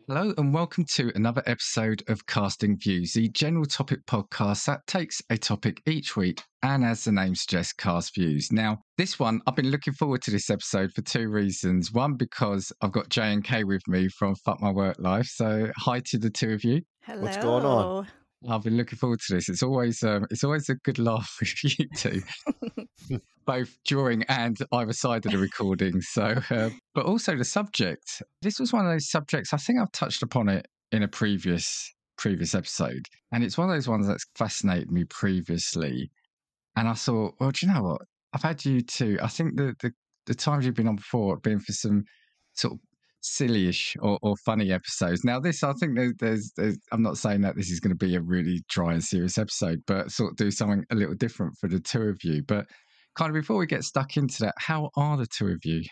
Hello and welcome to another episode of Casting Views, the general topic podcast that takes a topic each week and, as the name suggests, cast views. Now, this one, I've been looking forward to this episode for two reasons. One, because I've got J&K with me from Fuck My Work Life. So hi to the two of you. Hello. What's going on? I've been looking forward to this. It's always a good laugh with you two, both during and either side of the recording. So, but also the subject. This was one of those subjects. I think I've touched upon it in a previous episode, and it's one of those ones that's fascinated me previously. And I thought, well, do you know what? I've had you two. I think the times you've been on before have been for some sort of sillyish or funny episodes. Now this, I think there's I'm not saying that this is going to be a really dry and serious episode, but sort of do something a little different for the two of you. But kind of before we get stuck into that, how are the two of you?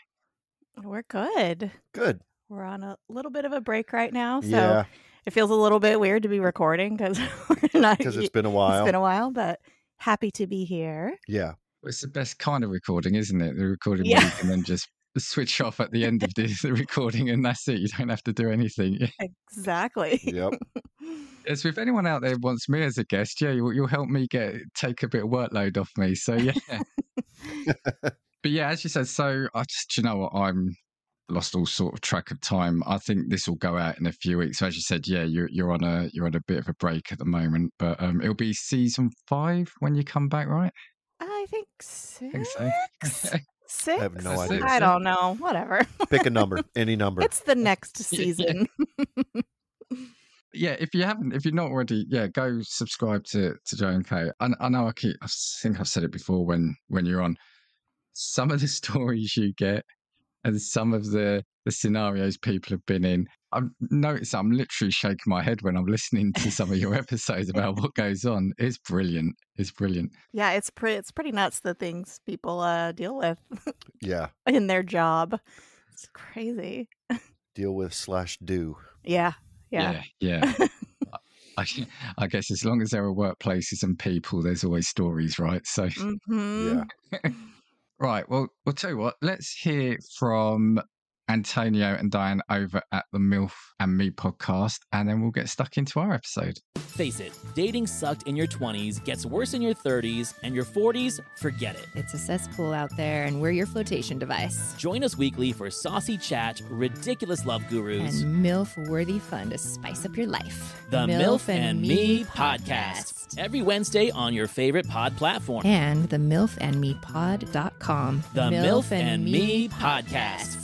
We're good. Good. We're on a little bit of a break right now, so Yeah, it feels a little bit weird to be recording because it's been a while. It's been a while, but happy to be here. Yeah. It's the best kind of recording, isn't it? The recording Yeah. where you can then just switch off at the end of the recording and that's it. You don't have to do anything. Exactly. Yep. As if anyone out there wants me as a guest, yeah, you'll help me take a bit of workload off me. So yeah. But yeah, as you said, so I just, you know what, I'm lost all sort of track of time. I think this will go out in a few weeks. So as you said, yeah, you're on a bit of a break at the moment, but it'll be season 5 when you come back, right? I think 6. I think so. 6? I have no idea. I don't know. Whatever. Pick a number, any number. It's the next season. Yeah, if you're not already, yeah, go subscribe to J&K. I know I think I've said it before when you're on. Some of the stories you get and some of the scenarios people have been in, I've noticed I'm literally shaking my head when I'm listening to some of your episodes about what goes on. It's brilliant. It's brilliant. Yeah, it's pretty nuts the things people deal with Yeah. in their job. It's crazy. Deal with / do. Yeah. Yeah. I guess as long as there are workplaces and people, there's always stories, right? So, Mm-hmm. Yeah. right. Well, we'll tell you what. Let's hear from Antonio and Diane over at the MILF and Me podcast, and then we'll get stuck into our episode. Face it, dating sucked in your 20s, gets worse in your 30s, and your 40s, forget it. It's a cesspool out there, and we're your flotation device. Join us weekly for saucy chat, ridiculous love gurus, And MILF-worthy fun to spice up your life. the MILF and Me podcast. Every Wednesday on your favorite pod platform. And the MILFandMePod.com. The MILF and Me podcast.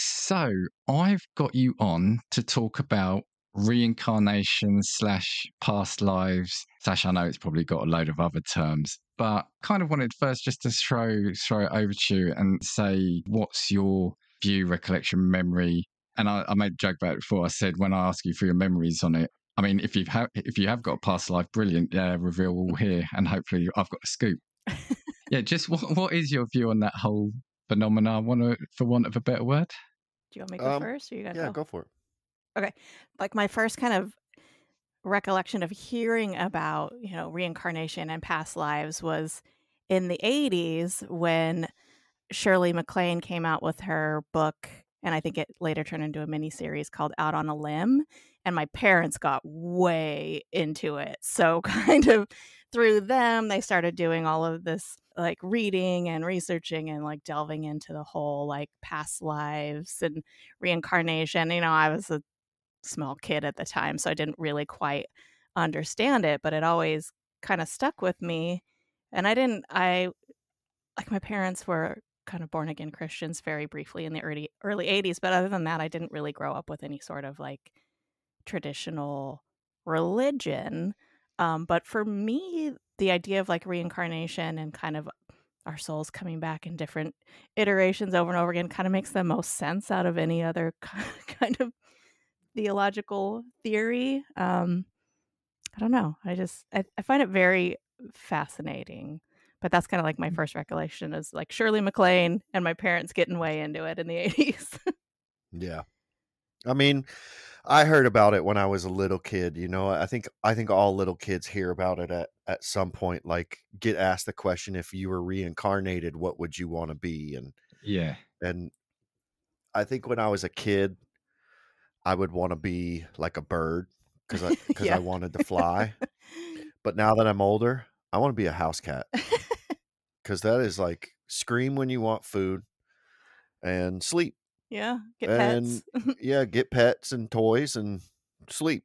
So I've got you on to talk about reincarnation / past lives / I know it's probably got a load of other terms, but kind of wanted first just to throw it over to you and say, what's your view, recollection, memory? And I made a joke about it before. I said, when I ask you for your memories on it, I mean, if you have got a past life, brilliant. Yeah, reveal all here. And hopefully I've got a scoop. Yeah, just what is your view on that whole phenomena, for want of a better word? Do you want me to go first? Or you Yeah, go for it. Okay. Like my first kind of recollection of hearing about, reincarnation and past lives was in the 80s when Shirley MacLaine came out with her book, and I think it later turned into a miniseries called Out on a Limb, and my parents got way into it. So kind of through them, they started doing all of this like reading and researching and like delving into the whole like past lives and reincarnation. I was a small kid at the time, so I didn't really quite understand it, but it always kind of stuck with me. And my parents were kind of born again Christians very briefly in the early 80s, but other than that, I didn't really grow up with any sort of like traditional religion. But for me, the idea of like reincarnation and kind of our souls coming back in different iterations over and over again kind of makes the most sense out of any other kind of theological theory. I don't know. I find it very fascinating. But that's kind of like my first recollection is like Shirley MacLaine and my parents getting way into it in the 80s. Yeah. I mean, I heard about it when I was a little kid. I think all little kids hear about it at some point. Like, get asked the question, if you were reincarnated, what would you want to be? Yeah. And I think when I was a kid, I would want to be like a bird because I Yeah. wanted to fly. But now that I'm older, I want to be a house cat because that is like scream when you want food and sleep Yeah. Get and pets. get pets and toys and sleep.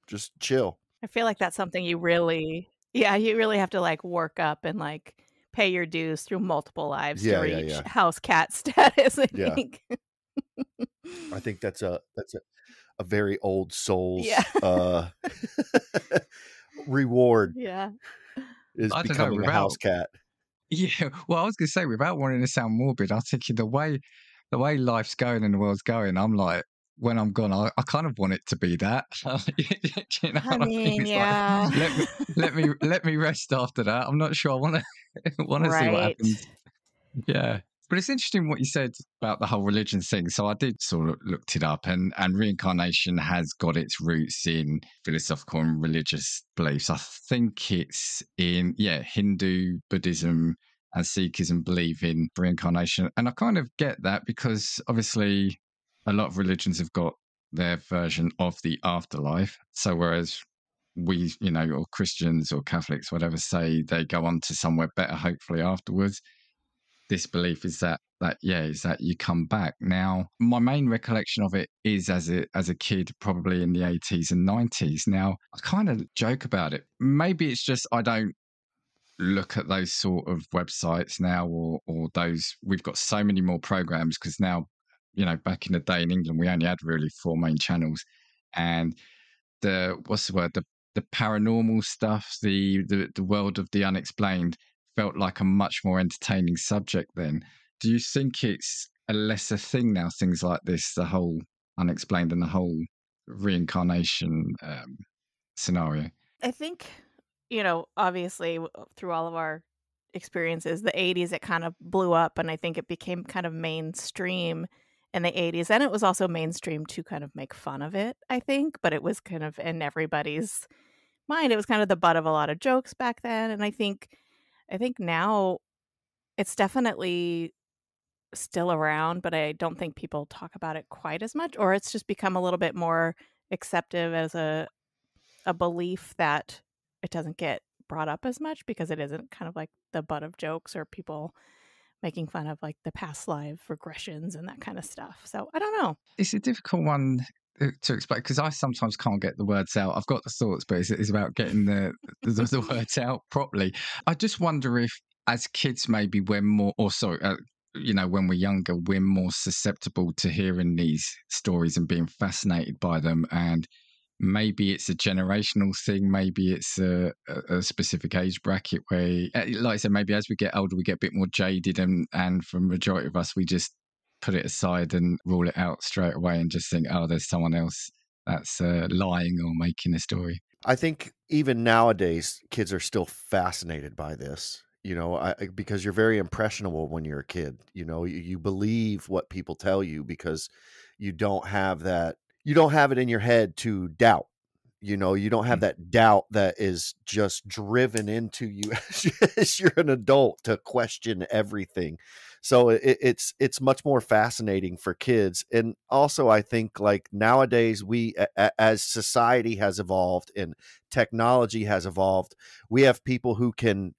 Just chill. I feel like that's something you really have to like work up and like pay your dues through multiple lives to Yeah, yeah, reach yeah. house cat status, I Yeah. think. I think that's a very old soul's Yeah. reward Yeah. is I don't know, becoming a house cat. Yeah, well, I was going to say, without wanting to sound morbid, I'm thinking the way life's going and the world's going, I'm like, when I'm gone, I kind of want it to be that. You know I what I mean? mean, It's like, yeah. let me rest after that. I'm not sure I want to see what Right. happens. Yeah. But it's interesting what you said about the whole religion thing. So I did sort of looked it up, and reincarnation has got its roots in philosophical and religious beliefs. I think it's in, Hindu, Buddhism, and Sikhism believe in reincarnation. And I kind of get that because obviously a lot of religions have got their version of the afterlife. So whereas we, or Christians or Catholics, whatever, say they go on to somewhere better, hopefully afterwards, this belief is that you come back. Now, my main recollection of it is as a kid, probably in the 80s and 90s. Now, I kind of joke about it. Maybe it's just I don't look at those sort of websites now, or those. We've got so many more programs because now, back in the day in England, we only had really 4 main channels, and what's the word, the paranormal stuff, the world of the unexplained felt like a much more entertaining subject then. Do you think it's a lesser thing now, things like this, the whole unexplained and the whole reincarnation scenario? I think, obviously through all of our experiences, the 80s, it kind of blew up, and I think it became kind of mainstream in the 80s. And it was also mainstream to kind of make fun of it, I think, but it was kind of in everybody's mind. It was kind of the butt of a lot of jokes back then. And I think now it's definitely still around, but I don't think people talk about it quite as much, or it's just become a little bit more accepted as a belief that it doesn't get brought up as much because it isn't kind of like the butt of jokes or people making fun of like the past life regressions and that kind of stuff. So I don't know. It's a difficult one to explain because I sometimes can't get the words out. I've got the thoughts, but it's about getting the words out properly. I just wonder if, as kids, maybe we're more, or sorry, when we're younger, we're more susceptible to hearing these stories and being fascinated by them. And maybe it's a generational thing. Maybe it's a specific age bracket where, like I said, maybe as we get older, we get a bit more jaded, and for the majority of us, we just put it aside and rule it out straight away and just think, oh, there's someone else that's lying or making a story. I think even nowadays, kids are still fascinated by this, because you're very impressionable when you're a kid. You believe what people tell you because you don't have it in your head to doubt. You don't have that doubt that is just driven into you as you're an adult to question everything. So it's much more fascinating for kids. And also, I think like nowadays, as society has evolved and technology has evolved, we have people who can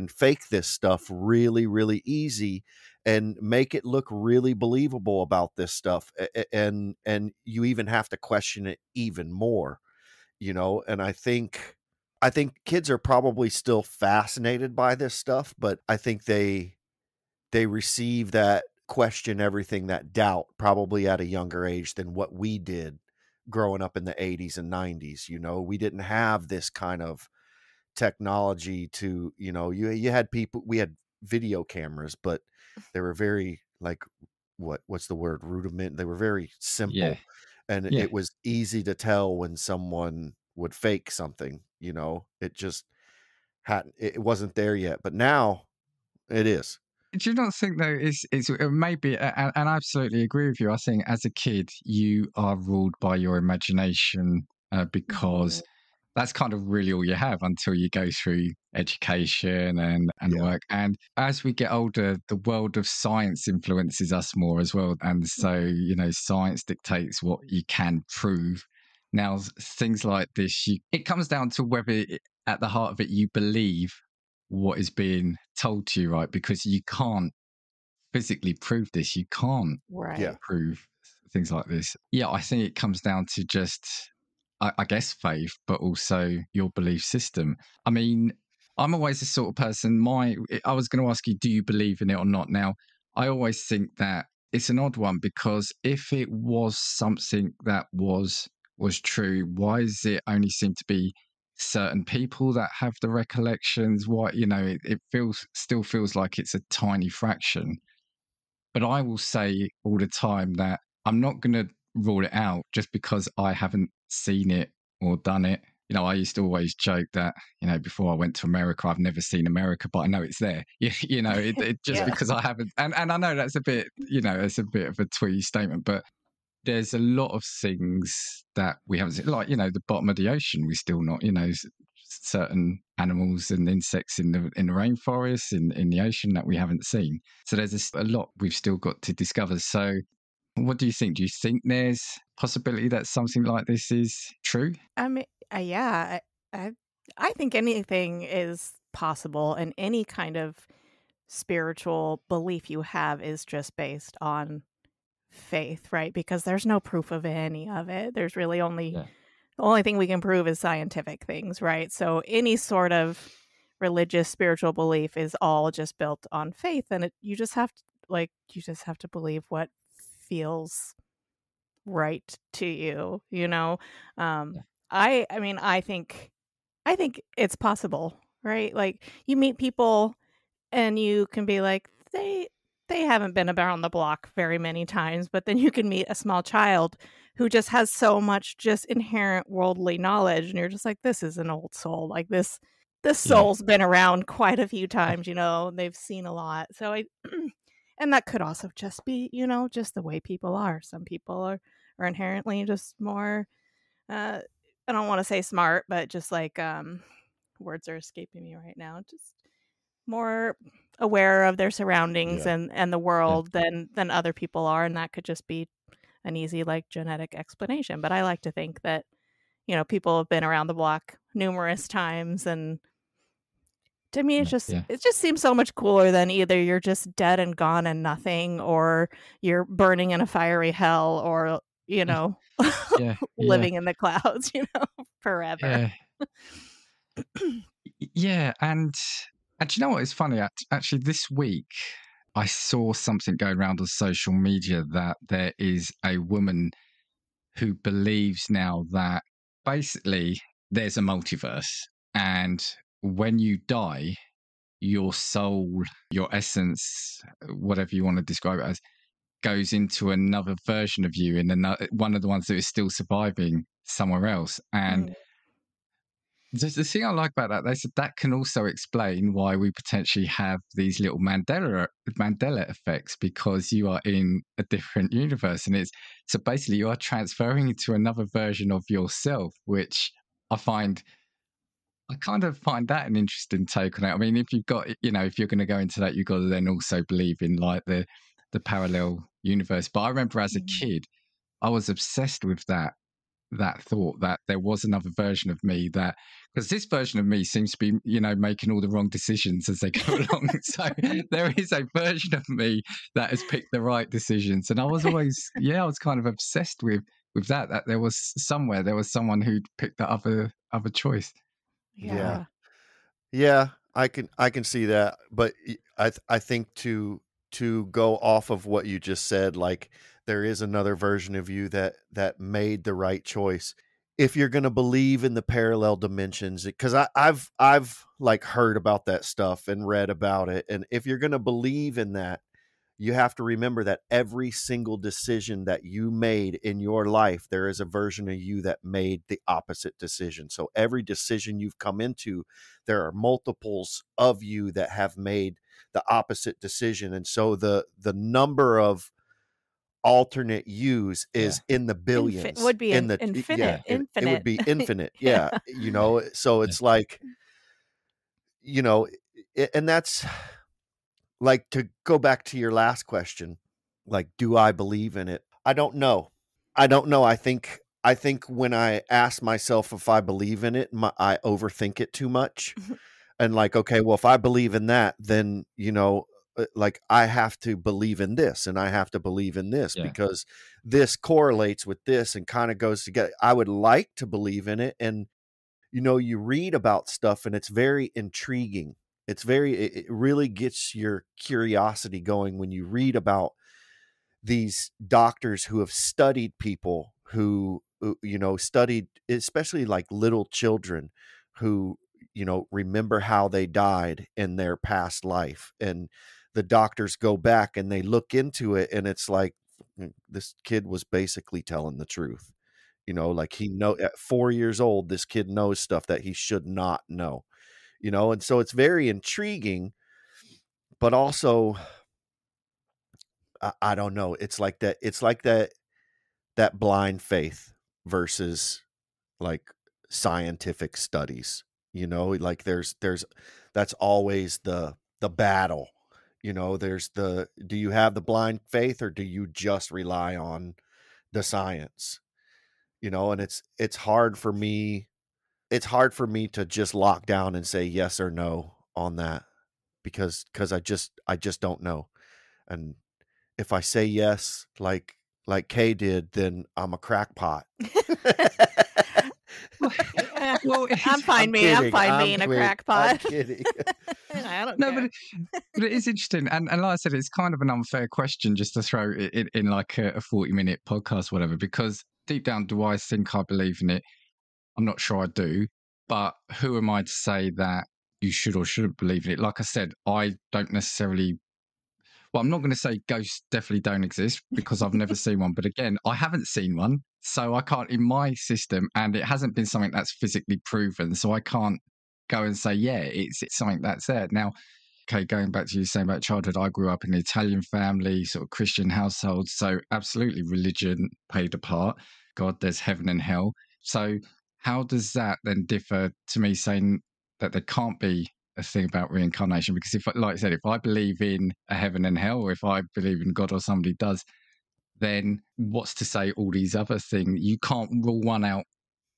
fake this stuff really, really easy and make it look really believable about this stuff. And you even have to question it even more. And I think kids are probably still fascinated by this stuff, but I think they receive that question everything, that doubt, probably at a younger age than what we did growing up in the 80s and 90s. We didn't have this kind of technology to, you had people, we had video cameras, but they were very like, what's the word, rudiment, they were very simple. Yeah. And Yeah. it was easy to tell when someone would fake something. It just hadn't, it wasn't there yet, but now it is. do you not think though? It's maybe, and I absolutely agree with you. I think as a kid, you are ruled by your imagination because that's kind of really all you have until you go through education and work. And as we get older, the world of science influences us more as well. And so, science dictates what you can prove. Now, things like this, it comes down to whether at the heart of it, you believe what is being told to you, right? Because you can't physically prove this. You can't prove things like this. Yeah, I think it comes down to just, I guess, faith, but also your belief system. I mean, I'm always the sort of person, I was going to ask you, do you believe in it or not? Now, I always think that it's an odd one, because if it was something that was true, why does it only seem to be certain people that have the recollections? Why, it still feels like it's a tiny fraction. But I will say all the time that I'm not going to rule it out just because I haven't seen it or done it. I used to always joke that, before I went to America, I've never seen America, but I know it's there. It just because I haven't. And I know that's a bit, it's a bit of a twee statement, but there's a lot of things that we haven't seen, like, the bottom of the ocean, we still not, certain animals and insects in the rainforest, in the ocean that we haven't seen. So there's a lot we've still got to discover. So what do you think? Do you think there's possibility that something like this is true? I mean, yeah, I think anything is possible, and any kind of spiritual belief you have is just based on faith, right? Because there's no proof of any of it. There's really the only thing we can prove is scientific things, right? So any sort of religious spiritual belief is all just built on faith, and you just have to believe what feels right to you, I mean, I think it's possible, right? Like, you meet people and you can be like, they haven't been around the block very many times, but then you can meet a small child who just has so much just inherent worldly knowledge, and you're just like, this is an old soul. Like, this soul's been around quite a few times, they've seen a lot. So and that could also just be, just the way people are. Some people are inherently just more, I don't want to say smart, but just like, words are escaping me right now. Just more aware of their surroundings and the world than other people are. And that could just be an easy, like, genetic explanation. But I like to think that, people have been around the block numerous times, and to me, it just seems so much cooler than either you're just dead and gone and nothing, or you're burning in a fiery hell, or, living in the clouds, forever. Yeah. And you know what? It's funny. Actually, this week, I saw something going around on social media that there is a woman who believes now that basically there's a multiverse, and when you die, your soul, your essence, whatever you want to describe it as, goes into another version of you, in one of the ones that is still surviving somewhere else. And the thing I like about that, they said that can also explain why we potentially have these little Mandela effects, because you are in a different universe, and so basically you are transferring into another version of yourself, which I kind of find that an interesting take on it. I mean, if you've got, if you're going to go into that, you've got to then also believe in, like, the parallel universe. But I remember as a kid, I was obsessed with that thought that there was another version of me, because this version of me seems to be, making all the wrong decisions as they go along. So there is a version of me that has picked the right decisions. And I was always, I was kind of obsessed with that there was someone who'd picked that other choice. Yeah. I can see that, but I think to go off of what you just said, like, there is another version of you that made the right choice. If you're going to believe in the parallel dimensions, because I've like heard about that stuff and read about it, and if you're going to believe in that, you have to remember that every single decision that you made in your life, there is a version of you that made the opposite decision. So every decision you've come into, there are multiples of you that have made the opposite decision. And so the number of alternate yous is in the billions. Would be in the infinite. it would be infinite. Yeah. You know, so it's like, you know, and that's like, to go back to your last question, like, do I believe in it? I don't know. I think when I ask myself if I believe in it, I overthink it too much. And like, okay, well, if I believe in that, then, you know, like, I have to believe in this and I have to believe in this because this correlates with this and kind of goes together. I would like to believe in it. And, you know, you read about stuff and it's very intriguing. It really gets your curiosity going when you read about these doctors who have studied people who, you know, studied especially like little children who, you know, remember how they died in their past life. And the doctors go back and they look into it and it's like, this kid was basically telling the truth. You know, like at 4 years old, this kid knows stuff that he should not know. You know, and so it's very intriguing, but also, I don't know. It's like that blind faith versus like scientific studies, you know, like that's always the battle, you know, do you have the blind faith or do you just rely on the science, you know, and it's hard for me to just lock down and say yes or no on that because I just don't know. And if I say yes, like Kay did, then I'm a crackpot. Well, I'm fine being a crackpot. I'm kidding. I don't No, care. but it is interesting. And like I said, it's kind of an unfair question just to throw it in like a 40-minute podcast, whatever, because deep down, do I think I believe in it? I'm not sure I do. But who am I to say that you should or shouldn't believe in it? Like I said, I don't necessarily. Well, I'm not going to say ghosts definitely don't exist because I've never seen one. But again, I haven't seen one. So I can't, in my system, and it hasn't been something that's physically proven. So I can't go and say, yeah, it's something that's there. Now, okay, going back to you saying about childhood, I grew up in an Italian family, sort of Christian household. So absolutely religion played a part. God, there's heaven and hell. So how does that then differ to me saying that there can't be a thing about reincarnation? Because if, like I said, if I believe in a heaven and hell, or if I believe in God or somebody does, then what's to say all these other things? You can't rule one out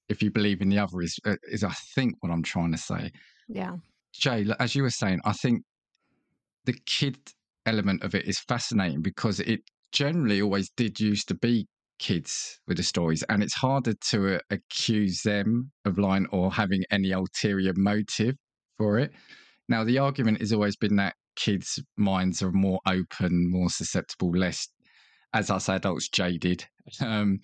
if you believe in the other is I think what I'm trying to say. Yeah. Jay, as you were saying, I think the kid element of it is fascinating because it generally always did used to be kids with the stories, and it's harder to accuse them of lying or having any ulterior motive for it. Now, the argument has always been that kids' minds are more open, more susceptible, less, as us adults, jaded. And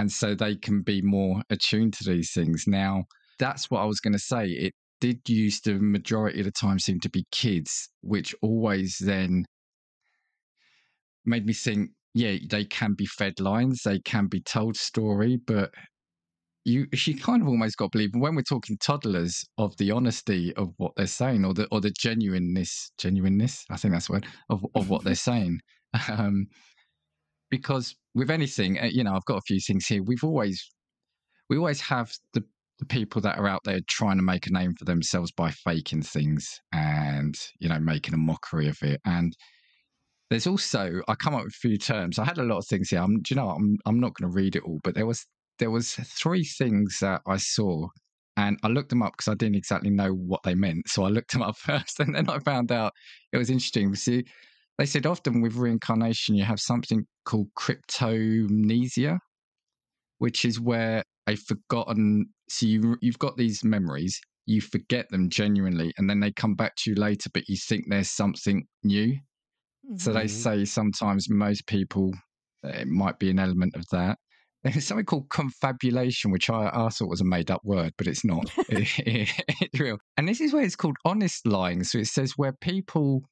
so they can be more attuned to these things. Now, that's what I was going to say. It did used to, majority of the time, seem to be kids, which always then made me think, yeah, they can be fed lines, they can be told story, but you kind of almost got to believe when we're talking toddlers of the honesty of what they're saying or the genuineness, I think that's the word, of what they're saying. Because with anything, you know, I've got a few things here. We always have the people that are out there trying to make a name for themselves by faking things and, you know, making a mockery of it. And there's also, I come up with a few terms. I had a lot of things here. Do you know, I'm not going to read it all, but there was 3 things that I saw, and I looked them up because I didn't exactly know what they meant. So I looked them up first, and then I found out it was interesting. See, they said often with reincarnation, you have something called cryptomnesia, which is where a forgotten. So you've got these memories, you forget them genuinely, and then they come back to you later, but you think there's something new. So they say sometimes most people, it might be an element of that. There's something called confabulation, which I thought was a made-up word, but it's not. It's real. And this is where it's called honest lying. So it says where people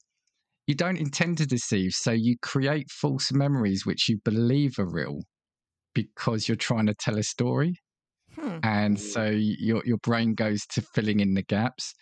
you don't intend to deceive. So you create false memories which you believe are real because you're trying to tell a story. And so your brain goes to filling in the gaps.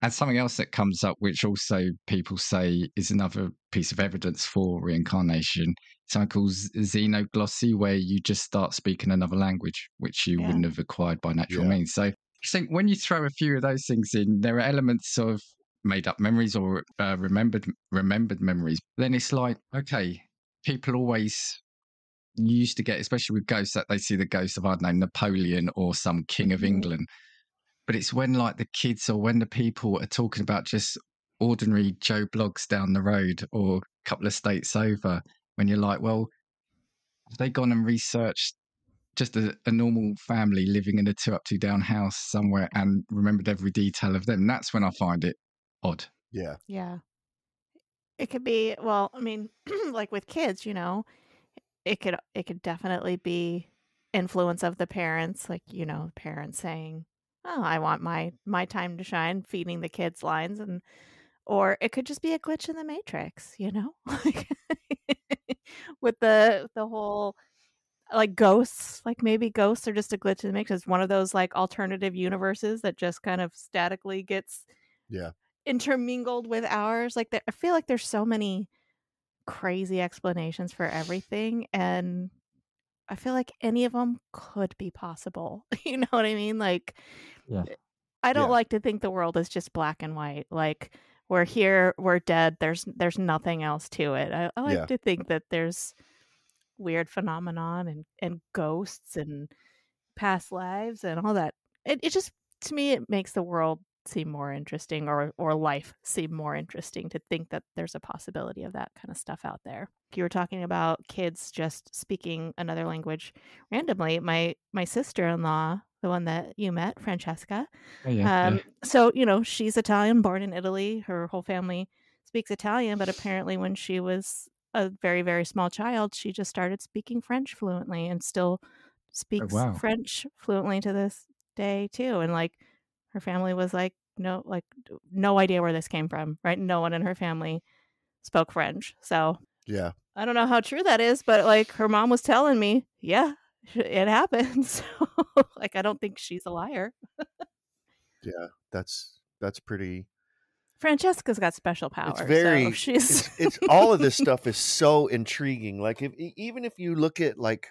And something else that comes up, which also people say is another piece of evidence for reincarnation, something called xenoglossy, where you just start speaking another language, which you wouldn't have acquired by natural means. So I think when you throw a few of those things in, there are elements of made up memories or remembered memories. Then it's like, okay, people always used to get, especially with ghosts, that they see the ghost of, I don't know, Napoleon or some king of England. But it's when like the kids or when the people are talking about just ordinary Joe Blogs down the road or a couple of states over, when you're like, well, have they gone and researched just a normal family living in a 2 up, 2 down house somewhere and remembered every detail of them? That's when I find it odd. Yeah. Yeah. It could be, well, I mean, like with kids, you know, it could definitely be influence of the parents, like, you know, parents saying, "Oh, I want my time to shine," feeding the kids lines, and or it could just be a glitch in the matrix, you know? Like with the whole like ghosts, like maybe ghosts are just a glitch in the matrix. It's one of those like alternative universes that just kind of statically gets Yeah. intermingled with ours. Like I feel like there's so many crazy explanations for everything, and I feel like any of them could be possible. You know what I mean? Like, I don't Yeah. like to think the world is just black and white. Like, we're here, we're dead. There's nothing else to it. I like Yeah. to think that there's weird phenomenon and ghosts and past lives and all that. It just, to me, it makes the world seem more interesting, or life seem more interesting, to think that there's a possibility of that kind of stuff out there. You were talking about kids just speaking another language randomly. My sister-in-law, the one that you met, Francesca. So, you know, she's Italian, born in Italy. Her whole family speaks Italian, but apparently when she was a very, very small child, she just started speaking French fluently and still speaks French fluently to this day too. And like her family was like, no idea where this came from, right? No one in her family spoke French. So Yeah. I don't know how true that is, but like her mom was telling me, yeah, it happened. So like, I don't think she's a liar. Yeah. That's pretty. Francesca's got special powers. It's very. So she's It's all of this stuff is so intriguing. Like even if you look at like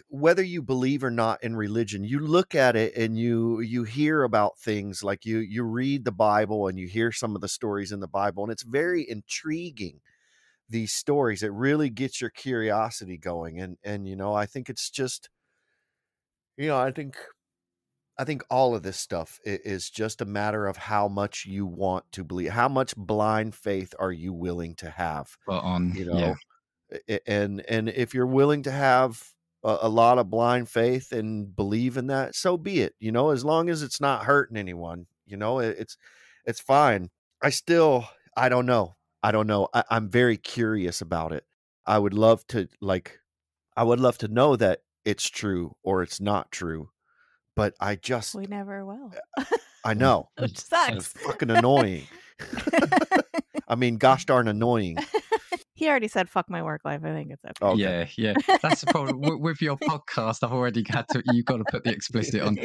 whether you believe or not in religion, you look at it and you hear about things, like you read the Bible and you hear some of the stories in the Bible, and it's very intriguing. These stories, it really gets your curiosity going, and you know, I think it's just, you know, I think all of this stuff is just a matter of how much you want to believe. How much blind faith are you willing to have? You know, and if you're willing to have a lot of blind faith and believe in that, so be it. You know, as long as it's not hurting anyone, you know, it's fine. I don't know. I'm very curious about it. I would love to know that it's true or it's not true, but we never will. I know. Which sucks. It's fucking annoying. I mean, gosh darn annoying. He already said, fuck my work life. I think it's okay. Okay. Yeah. That's the problem with your podcast. I've already you've got to put the explicit on.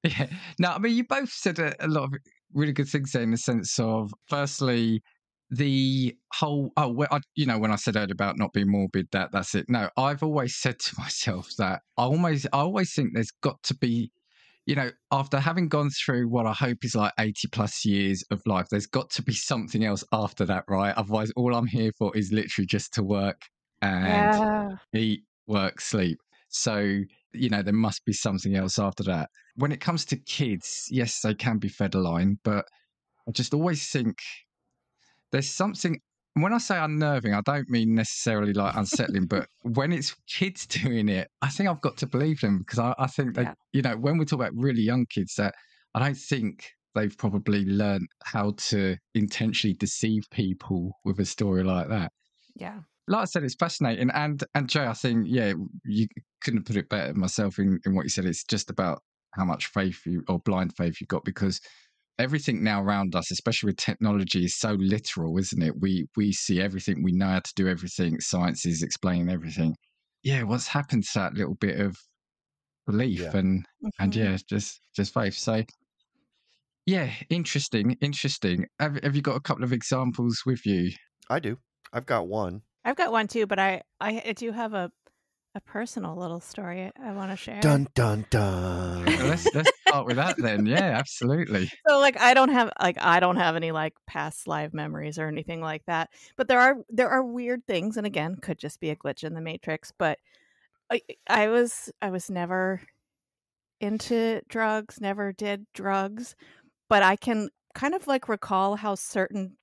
Yeah. No, I mean, you both said a lot of really good things there, in the sense of, firstly, the whole, when I said earlier about not being morbid, that's it. No, I've always said to myself that I always think there's got to be, you know, after having gone through what I hope is like 80 plus years of life, there's got to be something else after that, right? Otherwise, all I'm here for is literally just to work and eat, work, sleep. So, you know, there must be something else after that. When it comes to kids, yes, they can be fed a line, but I just always think there's something. When I say unnerving, I don't mean necessarily like unsettling, but when it's kids doing it, I think I've got to believe them, because I think that, you know, when we talk about really young kids, that I don't think they've probably learned how to intentionally deceive people with a story like that. Yeah. Like I said, it's fascinating. And Jay, I think, yeah, you couldn't put it better myself in what you said. It's just about how much faith or blind faith you've got, because everything now around us, especially with technology, is so literal, isn't it? We see everything, we know how to do everything. Science is explaining everything. Yeah, what's happened to that little bit of belief and Mhm. just faith? So yeah, interesting. Have you got a couple of examples with you? I do. I've got one. I've got one too, but I do have a personal little story I want to share. Dun dun dun. Well, let's start with that then. Yeah, absolutely. So like I don't have any like past live memories or anything like that. But there are weird things, and again, could just be a glitch in the matrix. But I was never into drugs, never did drugs, but I can kind of like recall how certain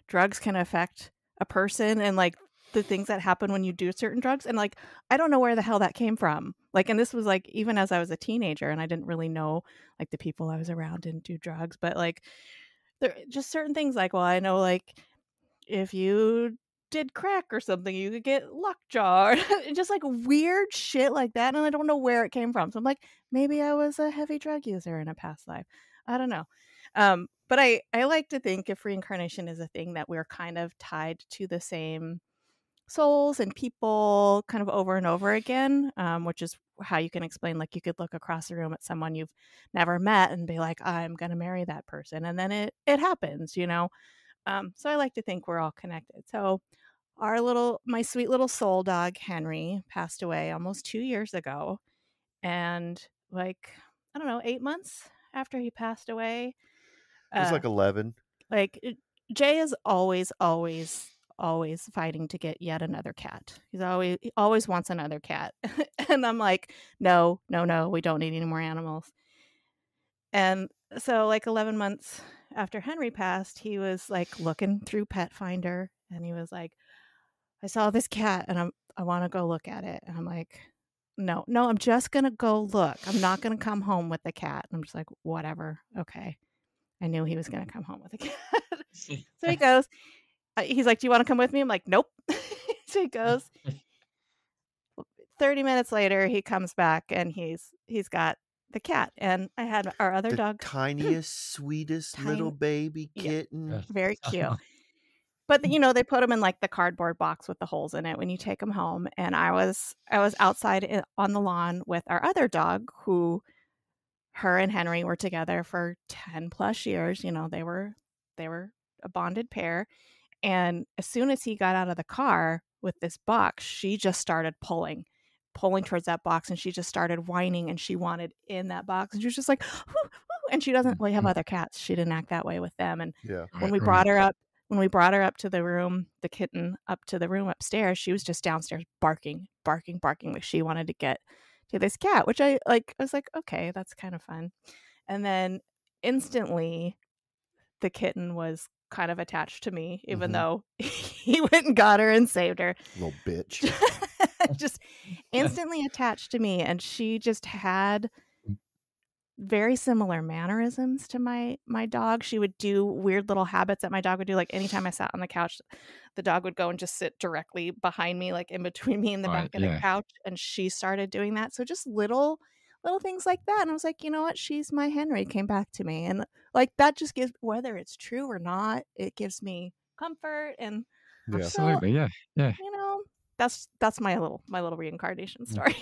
drugs can affect a person and like the things that happen when you do certain drugs. And like I don't know where the hell that came from. Like, and this was like even as I was a teenager and I didn't really know like the people I was around didn't do drugs, but like there just certain things like, well, I know like if you did crack or something, you could get lockjaw or just like weird shit like that. And I don't know where it came from. So I'm like, maybe I was a heavy drug user in a past life. I don't know. But I like to think if reincarnation is a thing that we're kind of tied to the same souls and people kind of over and over again, which is how you can explain, like you could look across the room at someone you've never met and be like, I'm going to marry that person. And then it happens, you know? So I like to think we're all connected. So my sweet little soul dog, Henry, passed away almost 2 years ago. And like, I don't know, 8 months after he passed away, It was uh, like 11. like Jay is always fighting to get yet another cat. He always wants another cat. And I'm like, no, we don't need any more animals. And so like 11 months after Henry passed, he was like looking through Pet Finder and he was like, I saw this cat and I want to go look at it. And I'm like, no, I'm just going to go look. I'm not going to come home with the cat. And I'm just like, whatever. Okay. I knew he was going to come home with a cat. So he goes, he's like, do you want to come with me? I'm like, nope. So he goes. 30 minutes later, he comes back and he's got the cat. And I had our other The dog. tiniest, sweetest little baby Yeah. kitten. Very cute. But you know, they put them in like the cardboard box with the holes in it when you take them home. And I was outside on the lawn with our other dog, who her and Henry were together for 10 plus years. You know, they were a bonded pair. And as soon as he got out of the car with this box, she just started pulling towards that box, and she just started whining, and she wanted in that box, and she was just like, whoo, whoo. And she doesn't really have other cats. She didn't act that way with them. And Yeah. when we brought her up, to the room, the kitten up to the room upstairs, she was just downstairs barking, like she wanted to get to this cat, which I was like, okay, that's kind of fun. And then instantly the kitten was kind of attached to me, even though he went and got her and saved her. Little bitch. Just instantly attached to me. And she just had very similar mannerisms to my dog. She would do weird little habits that my dog would do. Like anytime I sat on the couch, the dog would go and just sit directly behind me, like in between me and the back of the couch. And she started doing that. So just little things like that. And I was like, you know what? She's my Henry. Came back to me. And like that just gives, whether it's true or not, it gives me comfort. And Yeah. Absolutely, yeah. you know, that's my little reincarnation story.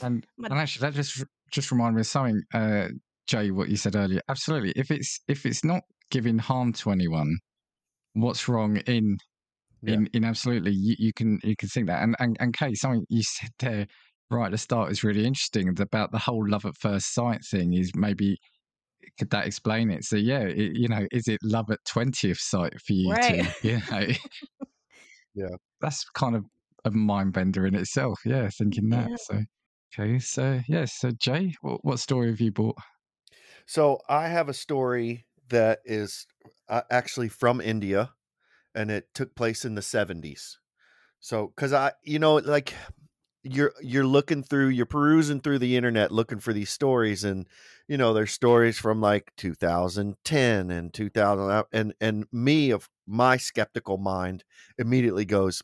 And actually, that just reminded me of something, Jay, what you said earlier. Absolutely, if it's not giving harm to anyone, what's wrong in absolutely? You can think that. And Kate, something you said there right at the start is really interesting about the whole love at first sight thing. Is maybe could that explain it? So yeah, is it love at 20th sight for you Right. to, Yeah. that's kind of a mind bender in itself. Yeah, thinking that. Yeah. So okay, so so Jay, what story have you brought? So I have a story that is actually from India, and it took place in the 70s. So, because like you're perusing through the internet looking for these stories, and there's stories from like 2010 and 2000, and me, of my skeptical mind, immediately goes,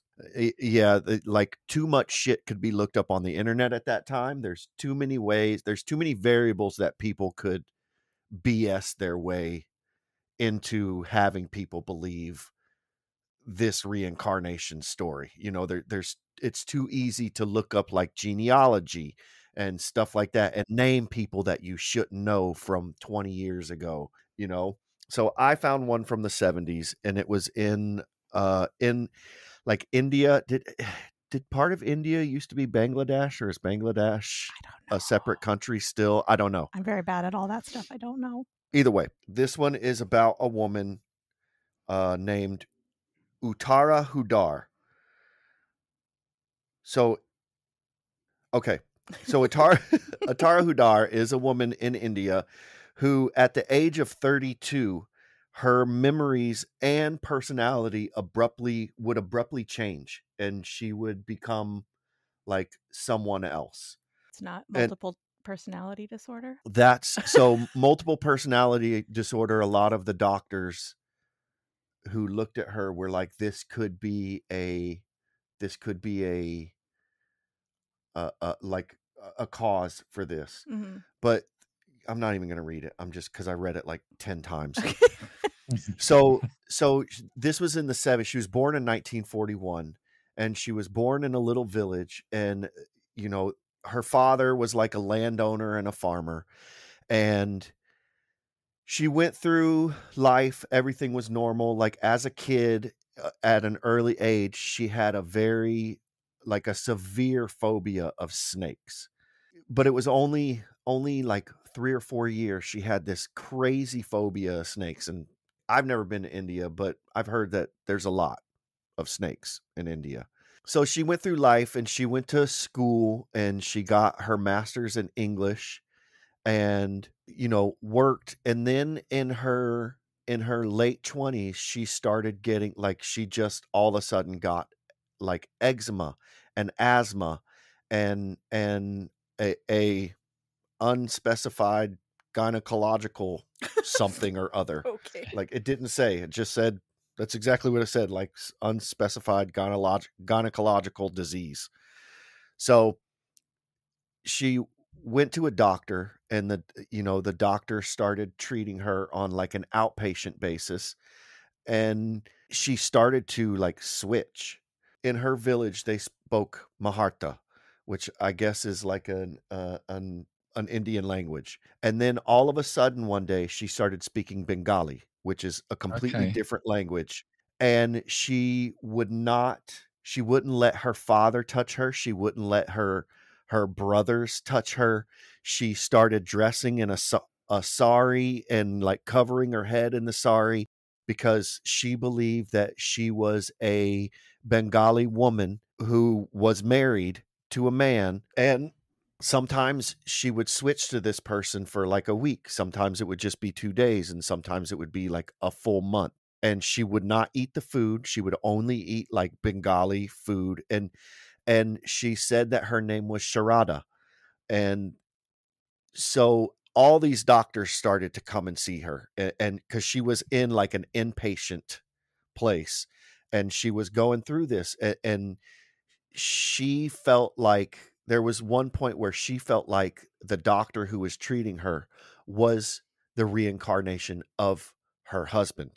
yeah, like too much shit could be looked up on the internet at that time. There's too many ways, there's too many variables that people could BS their way into having people believe this reincarnation story. You know, it's too easy to look up like genealogy and stuff like that and name people that you shouldn't know from 20 years ago, you know. So I found one from the 70s, and it was in like India. Did part of India used to be Bangladesh, or is Bangladesh I don't know. a separate country still? I don't know. I'm very bad at all that stuff. I don't know. Either way, this one is about a woman named Uttara Hudar. So, okay. So Uttara Hudar is a woman in India who, at the age of 32, her memories and personality would abruptly change, and she would become like someone else. It's not And multiple personality disorder. that's so multiple personality disorder. A lot of the doctors who looked at her were like, this could be a like a cause for this. Mm-hmm. But I'm not even going to read it. I'm just, because I read it like 10 times. Okay. So this was in the 70s. She was born in 1941, and she was born in a little village. And, you know, her father was like a landowner and a farmer. And she went through life. Everything was normal. Like, as a kid, at an early age, she had a severe phobia of snakes. But it was only like 3 or 4 years she had this crazy phobia of snakes. And I've never been to India, but I've heard that there's a lot of snakes in India. So she went through life, and she went to school, and she got her master's in English, and, you know, worked. And then in her late 20s, she started getting, like, she just all of a sudden got like eczema and asthma and a unspecified gynecological something or other. Okay. Like, it didn't say, it just said, that's exactly what it said, like unspecified gynecological disease. So she went to a doctor, and the doctor started treating her on like an outpatient basis, and she started to like switch. In her village, they spoke Maharta, which I guess is like an Indian language. And then all of a sudden one day she started speaking Bengali, which is a completely Okay. different language. And she wouldn't let her father touch her. She wouldn't let her brothers touch her. She started dressing in a sari and like covering her head in the sari, because she believed that she was a Bengali woman who was married to a man. And sometimes she would switch to this person for like a week. Sometimes it would just be 2 days, and sometimes it would be like a full month. And she would not eat the food. She would only eat like Bengali food. And she said that her name was Sharada. And so all these doctors started to come and see her, and because she was in like an inpatient place, and she was going through this, and she felt like there was one point where she felt like the doctor who was treating her was the reincarnation of her husband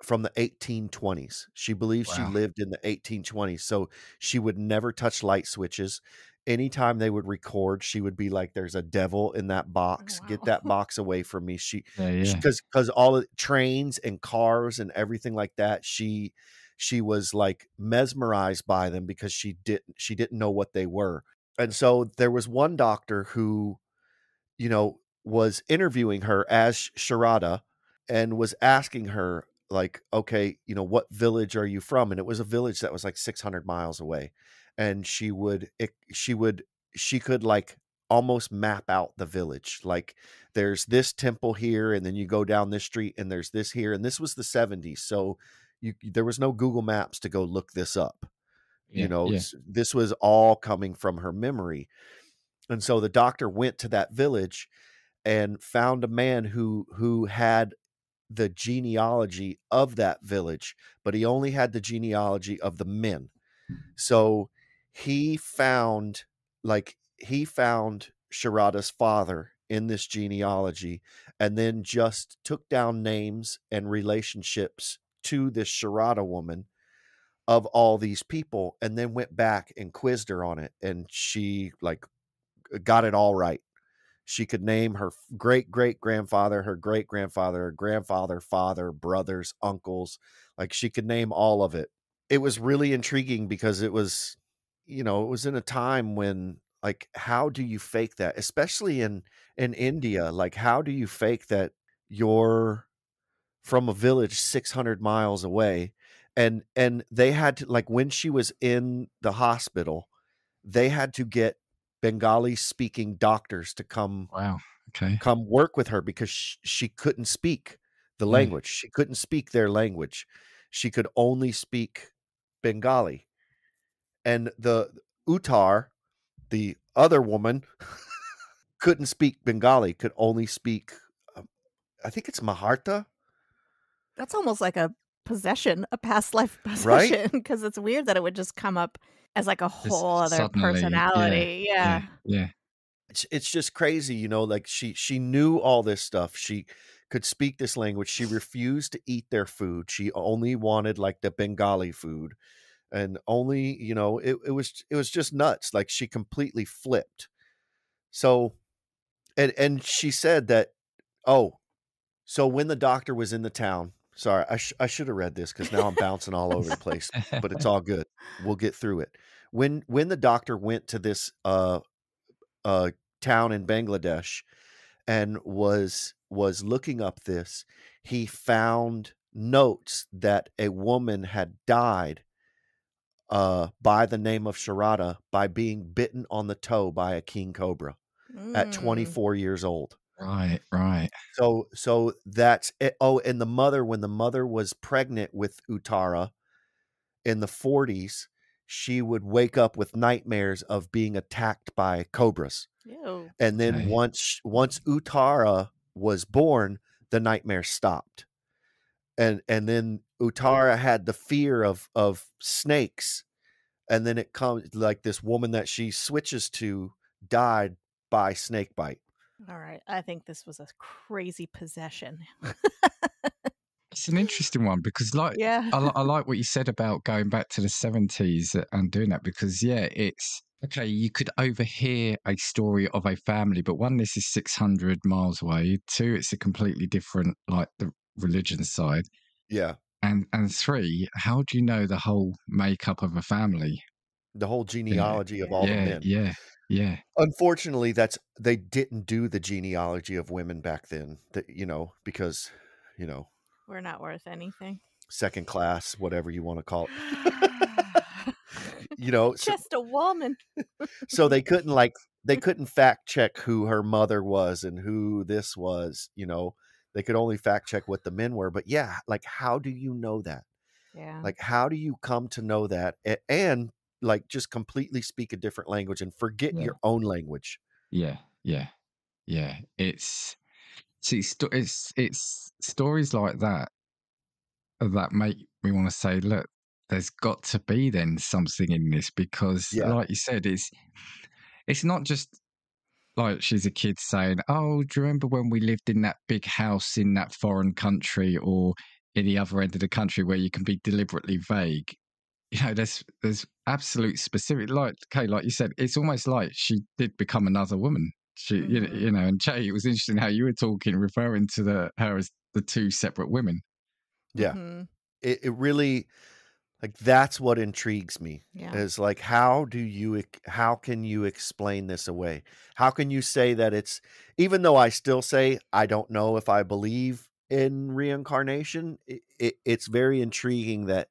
from the 1820s. She believes she Wow. lived in the 1820s. So she would never touch light switches. Anytime they would record, she would be like, there's a devil in that box. Oh, Get wow. that box away from me. Yeah. Because all of trains and cars and everything like that, she was like mesmerized by them, because she didn't know what they were. And so there was one doctor who, you know, was interviewing her as Sharada, and was asking her like, okay, you know, what village are you from? And it was a village that was like 600 miles away. And she could like almost map out the village. Like, there's this temple here, and then you go down this street, and there's this here. And this was the 70s. So there was no Google Maps to go look this up. Yeah. This was all coming from her memory. And so the doctor went to that village and found a man who had the genealogy of that village, but he only had the genealogy of the men. So he found Sharada's father in this genealogy and then just took down names and relationships to this Sharada woman of all these people, and then went back and quizzed her on it, and she like got it all right. She could name her great great grandfather, her great grandfather, her grandfather, father, brothers, uncles. Like she could name all of it. It was really intriguing because it was, it was in a time when, like, how do you fake that? Especially in India, like how do you fake that you're from a village 600 miles away? And they had to, like, when she was in the hospital, they had to get Bengali speaking doctors to come Wow. Okay. work with her because she couldn't speak the Yeah. language. She couldn't speak their language. She could only speak Bengali. And the Uttar, the other woman, couldn't speak Bengali, could only speak, I think it's Maharta, That's almost like a possession, a past life right? possession, because it's weird that it would just come up as like a Just whole other suddenly, yeah, personality. yeah, Yeah. yeah. It's just crazy, like she knew all this stuff. She could speak this language. She refused to eat their food. She only wanted like the Bengali food. And only, it was just nuts. Like she completely flipped. So and she said that, oh, so when the doctor was in the town, sorry, I should have read this because now I'm bouncing all over the place, but it's all good. We'll get through it. When the doctor went to this town in Bangladesh and was looking up this, he found notes that a woman had died by the name of Sharada by being bitten on the toe by a king cobra at 24 years old. Right, right. So that's it. Oh, and when the mother was pregnant with Uttara in the 40s, she would wake up with nightmares of being attacked by cobras. Ew. And then Okay. once Uttara was born, the nightmare stopped. And then Uttara had the fear of snakes. And then it comes like this woman that she switches to died by snake bite. All right. I think this was a crazy possession. It's an interesting one because, like, Yeah. I like what you said about going back to the 70s and doing that because, yeah, it's okay. You could overhear a story of a family, but one, this is 600 miles away. Two, it's a completely different, like, the religion side. Yeah. And three, how do you know the whole makeup of a family? The whole genealogy of all the Yeah, men. yeah, yeah. Unfortunately, they didn't do the genealogy of women back then. That because We're not worth anything. second class, whatever you want to call it. Just a woman. So they couldn't fact check who her mother was and who this was. They could only fact check what the men were. But yeah, like how do you know that? Yeah. Like how do you come to know that and like just completely speak a different language and forget Yeah. your own language? Yeah, yeah, yeah. It's stories like that make me want to say, look, there's got to be then something in this because, Yeah. like you said, it's not just like she's a kid saying, "Oh, do you remember when we lived in that big house in that foreign country or in the other end of the country where you can be deliberately vague?" There's absolute specific, like you said, it's almost like she did become another woman. She, and Jay, it was interesting how you were referring to her as the two separate women. Yeah. Mm-hmm. It really, like, that's what intrigues me. Yeah. Is like, how can you explain this away? How can you say that it's, even though I still say I don't know if I believe in reincarnation, it's very intriguing that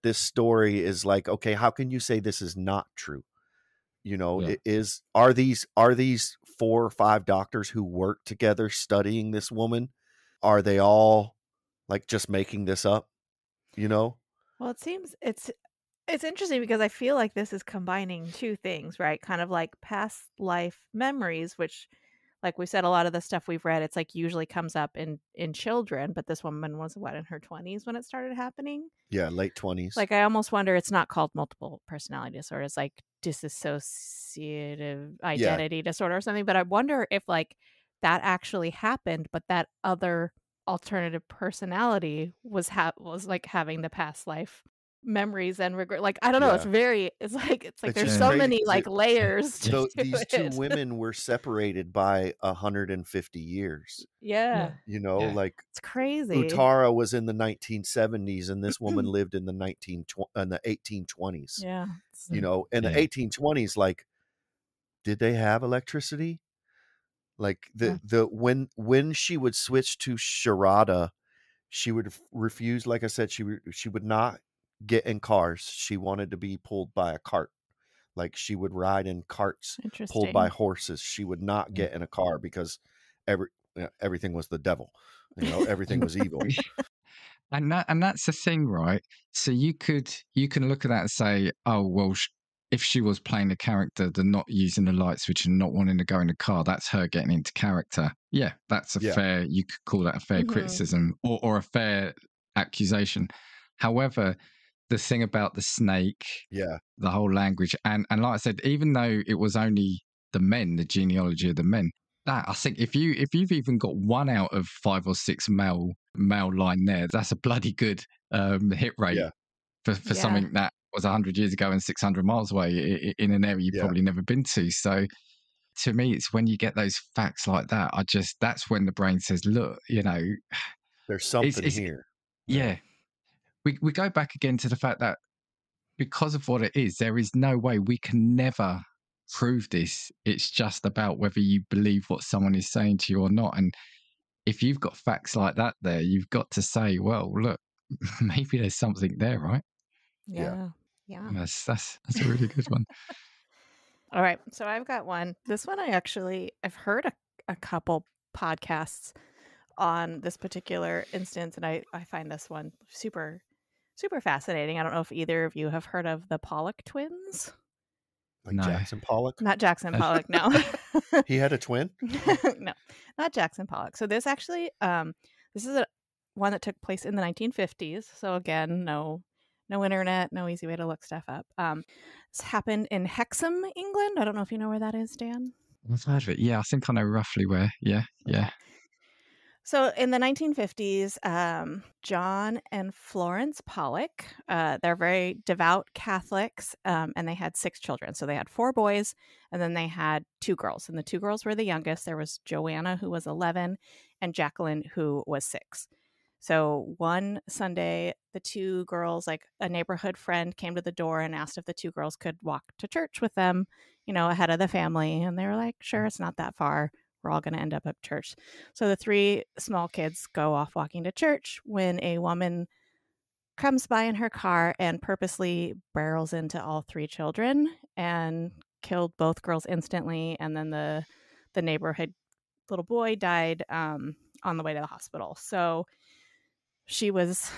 this story is like, okay, how can you say this is not true? Yeah. Are these 4 or 5 doctors who work together studying this woman? Are they all like just making this up? Well, it seems it's interesting because I feel like this is combining two things, right? Kind of like past life memories, which, like we said, a lot of the stuff we've read, it's like usually comes up in children, but this woman was in her 20s when it started happening. Yeah, late 20s. Like I almost wonder it's not called multiple personality disorder. It's like dissociative identity disorder or something. But I wonder if like that actually happened, but that other alternative personality was like having the past life memories and regret. Like, I don't know, it's Yeah. very, it's like It's there's just so crazy many 'cause like layers to these two it. women were separated by 150 years. Yeah, You know, Yeah. like it's crazy. Utara was in the 1970s, and this woman lived in the 1820s. Yeah. You know, in the Yeah. 1820s, like, did they have electricity? Like Yeah. when she would switch to Sharada, she would refuse. Like I said, she would not get in cars. She wanted to be pulled by a cart. Like, she would ride in carts pulled by Interesting. horses. She would not get in a car because everything was the devil. You know, everything was evil. And that's the thing, right? So you can look at that and say, oh well, if she was playing a character, the not using the light switch and not wanting to go in the car, that's her getting into character. Yeah, that's a Yeah. fair. You could call that a fair criticism or a fair accusation. However, the thing about the snake, Yeah. the whole language, and like I said, even though it was only the men, the genealogy of the men, that I think if you've even got 1 out of 5 or 6 male line there, that's a bloody good hit rate Yeah. for something that was 100 years ago and 600 miles away in an area you've Yeah. probably never been to. So to me, it's when you get those facts like that, that's when the brain says, look, you know, There's something here. Yeah. We go back again to the fact that because of what it is, there is no way we can never prove this. It's just about whether you believe what someone is saying to you or not. And if you've got facts like that there, you've got to say, well, look, maybe there's something there, right? Yeah. That's a really good one. All right. So I've got one. This one I've heard a couple podcasts on this particular instance, and I find this one super, super fascinating. I don't know if either of you have heard of the Pollock twins. Like No. Jackson Pollock? Not Jackson Pollock, no. He had a twin? No, not Jackson Pollock. So this actually, this is one that took place in the 1950s. So again, no internet, no easy way to look stuff up. This happened in Hexham, England. I don't know if you know where that is, Dan. I've heard of it. Yeah, I think I know roughly where. Yeah. So in the 1950s, John and Florence Pollock, they're very devout Catholics, and they had 6 children. So they had 4 boys, and then they had 2 girls. And the 2 girls were the youngest. There was Joanna, who was 11, and Jacqueline, who was 6. So one Sunday, the 2 girls, like a neighborhood friend, came to the door and asked if the 2 girls could walk to church with them, ahead of the family. And they were like, sure, it's not that far. We're all going to end up at church. So the 3 small kids go off walking to church when a woman comes by in her car and purposely barrels into all 3 children and killed both girls instantly. And then the neighborhood little boy died on the way to the hospital. So she was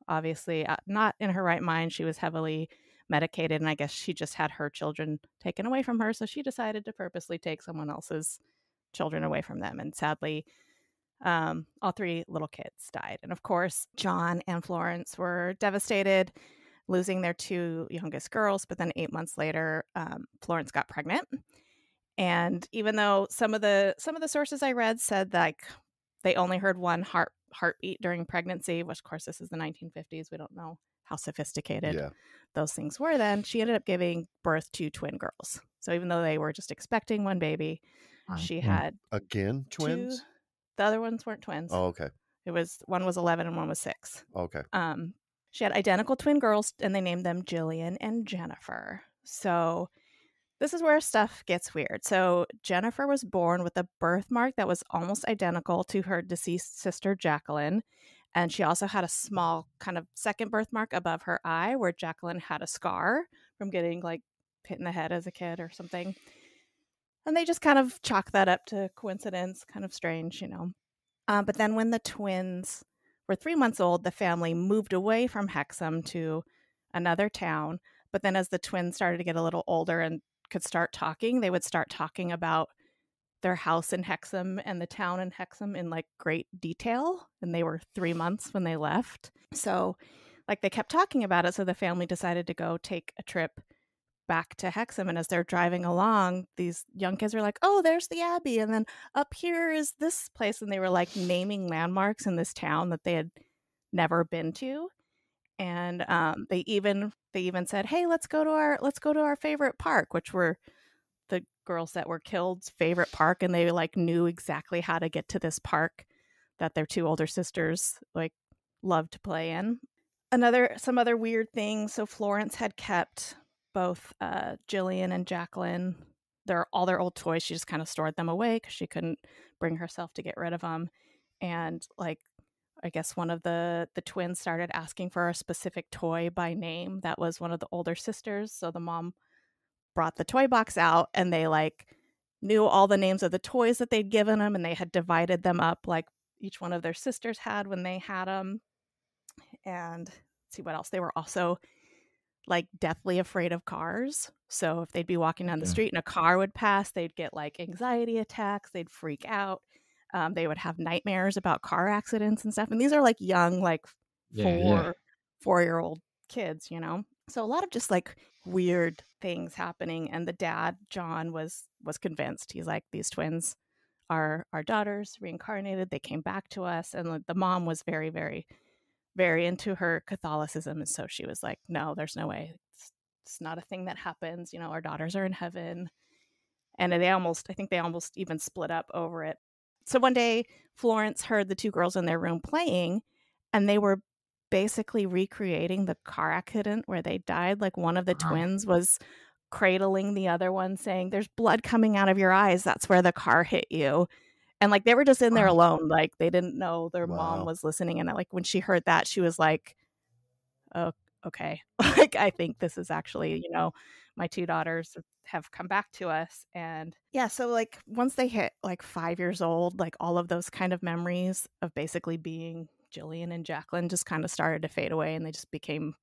obviously not in her right mind. She was heavily medicated, and I guess she just had her children taken away from her. So she decided to purposely take someone else's children away from them. And sadly, all 3 little kids died. And of course, John and Florence were devastated, losing their 2 youngest girls. But then 8 months later, Florence got pregnant. And even though some of the sources I read said like they only heard one heartbeat during pregnancy, which of course this is the 1950s. We don't know how sophisticated those things were then. She ended up giving birth to twin girls. So even though they were just expecting one baby, she had again twins. 2. The other ones weren't twins. Oh, okay. It was one was 11 and one was 6. Okay. She had identical twin girls, and they named them Jillian and Jennifer. So this is where stuff gets weird. So Jennifer was born with a birthmark that was almost identical to her deceased sister Jacqueline, and she also had a small kind of second birthmark above her eye where Jacqueline had a scar from getting like hit in the head as a kid or something. And they just kind of chalk that up to coincidence, kind of strange, But then when the twins were 3 months old, the family moved away from Hexham to another town. But then as the twins started to get a little older and could start talking, they would start talking about their house in Hexham and the town in Hexham in like great detail. And they were 3 months when they left. So like they kept talking about it. So the family decided to go take a trip back to Hexham, and as they're driving along, these young kids are like, oh, there's the Abbey, and then up here is this place, and they were like naming landmarks in this town that they had never been to. And they even said, hey, let's go to our favorite park, which were the girls that were killed's favorite park, and they like knew exactly how to get to this park that their two older sisters like loved to play in. Some other weird things. So Florence had kept both Jillian and Jacqueline, all their old toys. She just kind of stored them away because she couldn't bring herself to get rid of them. And like, I guess one of the twins started asking for a specific toy by name that was one of the older sisters. So the mom brought the toy box out, and they like knew all the names of the toys that they'd given them, and they had divided them up like each one of their sisters had when they had them. And let's see what else. They were also like deathly afraid of cars. So if they'd be walking down the street and a car would pass, they'd get like anxiety attacks. They'd freak out. They would have nightmares about car accidents and stuff. And these are like young, like 4-year-old kids, you know? So a lot of just like weird things happening. And the dad, John, was convinced. He's like, these twins are our daughters reincarnated. They came back to us. And the mom was very, very, very into her Catholicism. And so she was like, no, there's no way. It's not a thing that happens. You know, our daughters are in heaven. And I think they almost even split up over it. So one day, Florence heard the two girls in their room playing, and they were basically recreating the car accident where they died. Like one of the twins was cradling the other one, saying, there's blood coming out of your eyes. That's where the car hit you. And like they were just in there alone. Like they didn't know their mom was listening. And like when she heard that, she was like, oh, okay. Like I think this is actually, you know, my two daughters have come back to us. And yeah, so like once they hit like 5 years old, like all of those kind of memories of basically being Jillian and Jacqueline just kind of started to fade away, and they just became,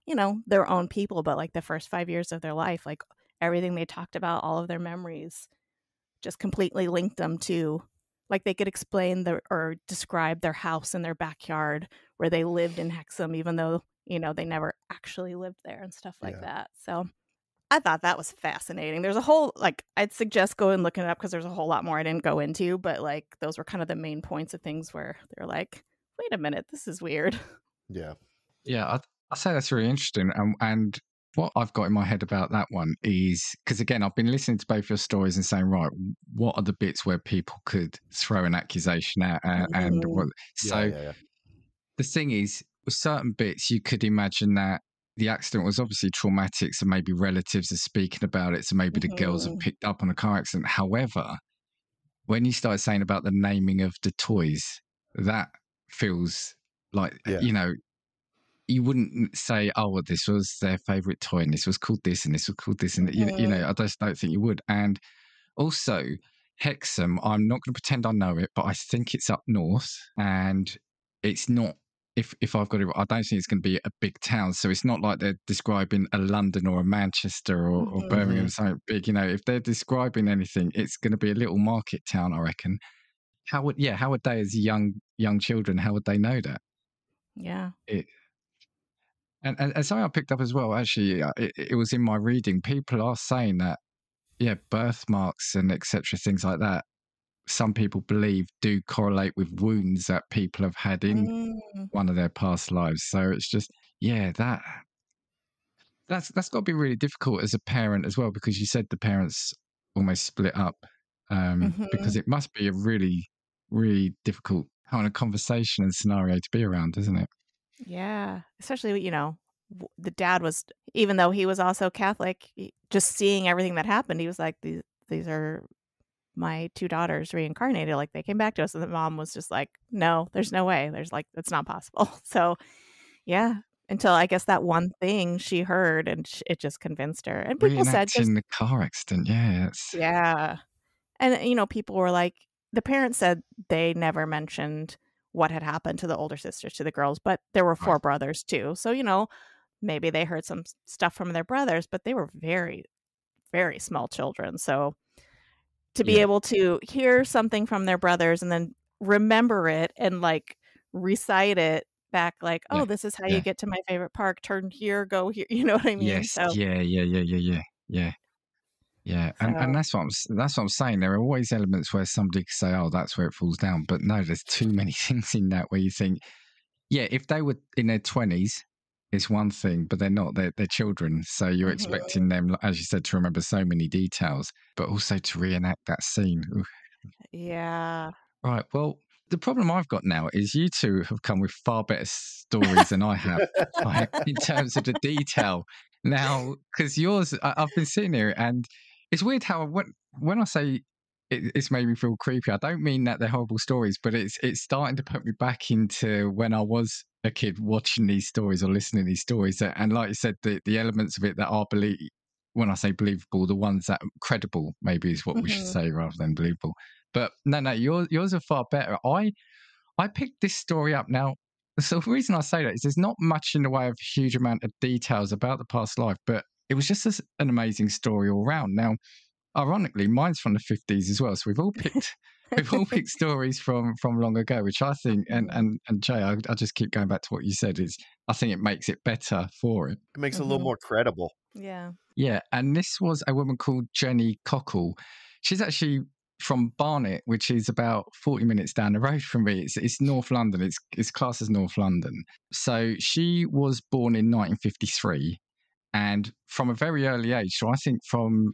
you know, their own people. But like the first 5 years of their life, like everything they talked about, all of their memories just completely linked them to, like they could explain or describe their house in their backyard where they lived in Hexham, even though, you know, they never actually lived there and stuff like that. So I thought that was fascinating. There's a whole, like, I'd suggest go and look it up because there's a whole lot more I didn't go into, but like those were kind of the main points of things where they're like, wait a minute, this is weird. Yeah. Yeah, I say that's really interesting. And what I've got in my head about that one is, because again, I've been listening to both your stories and saying, right, what are the bits where people could throw an accusation out? And what, so the thing is, with certain bits, you could imagine that the accident was obviously traumatic, so maybe relatives are speaking about it, so maybe the girls have picked up on a car accident. However, when you start saying about the naming of the toys, that feels like, you know, you wouldn't say, oh, well, this was their favorite toy, and this was called this, and this was called this, and you know, I just don't think you would. And also, Hexham, I'm not going to pretend I know it, but I think it's up north, and it's not. If I've got it, I don't think it's going to be a big town. So it's not like they're describing a London or a Manchester or Birmingham, something big. You know, if they're describing anything, it's going to be a little market town, I reckon. How would they, as young children, how would they know that? Yeah. And something I picked up as well, actually, it was in my reading. People are saying that, birthmarks and etc., things like that, some people believe do correlate with wounds that people have had in one of their past lives. So it's just, that's got to be really difficult as a parent as well, because you said the parents almost split up, because it must be a really, really difficult kind of conversation and scenario to be around, isn't it? Yeah, especially, you know, the dad was, even though he was also Catholic, just seeing everything that happened, he was like, these are my two daughters reincarnated, like they came back to us. And the mom was just like, no, there's no way. There's like, it's not possible. So yeah, until I guess that one thing she heard, and it just convinced her. And people said, reenacting the car accident, yeah. And, you know, people were like, the parents said they never mentioned what had happened to the older sisters, to the girls, but there were 4 brothers too. So, you know, maybe they heard some stuff from their brothers, but they were very, very small children. So to be able to hear something from their brothers and then remember it and like recite it back like, Yeah. oh, this is how Yeah. you get to my favorite park. Turn here, go here. You know what I mean? Yes. So, Yeah. so And that's what I'm saying. There are always elements where somebody could say, oh, that's where it falls down. But no, there's too many things in that where you think, yeah, if they were in their 20s, it's one thing, but they're not. They're children. So you're Mhm. expecting them, as you said, to remember so many details, but also to reenact that scene. Oof. yeah. Right. Well, the problem I've got now is you two have come with far better stories than I have, right, in terms of the detail. Now, because yours, I've been sitting here, and it's weird how when I say it's made me feel creepy, I don't mean that they're horrible stories, but it's starting to put me back into when I was a kid watching these stories or listening to these stories. And like you said, the elements of it that are when I say believable, the ones that are credible, maybe is what we should Mhm. say rather than believable. But no, yours are far better. I picked this story up now. So the reason I say that is there's not much in the way of a huge amount of details about the past life, but it was just an amazing story all round. Now, ironically, mine's from the 50s as well. So we've all picked stories from long ago, which I think and Jay, I just keep going back to what you said is I think it makes it better for it. It makes it a little more credible. Yeah. Yeah, and this was a woman called Jenny Cockle. She's actually from Barnet, which is about 40 minutes down the road from me. It's North London. It's classed as North London. So she was born in 1953, and from a very early age, so I think from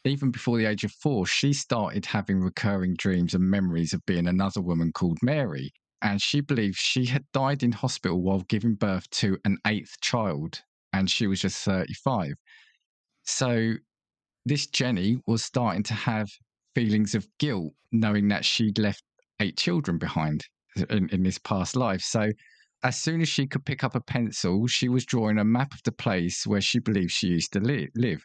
even before the age of 4, she started having recurring dreams and memories of being another woman called Mary. And she believed she had died in hospital while giving birth to an 8th child, and she was just 35. So this Jenny was starting to have feelings of guilt, knowing that she'd left 8 children behind in this past life. So as soon as she could pick up a pencil, she was drawing a map of the place where she believed she used to live.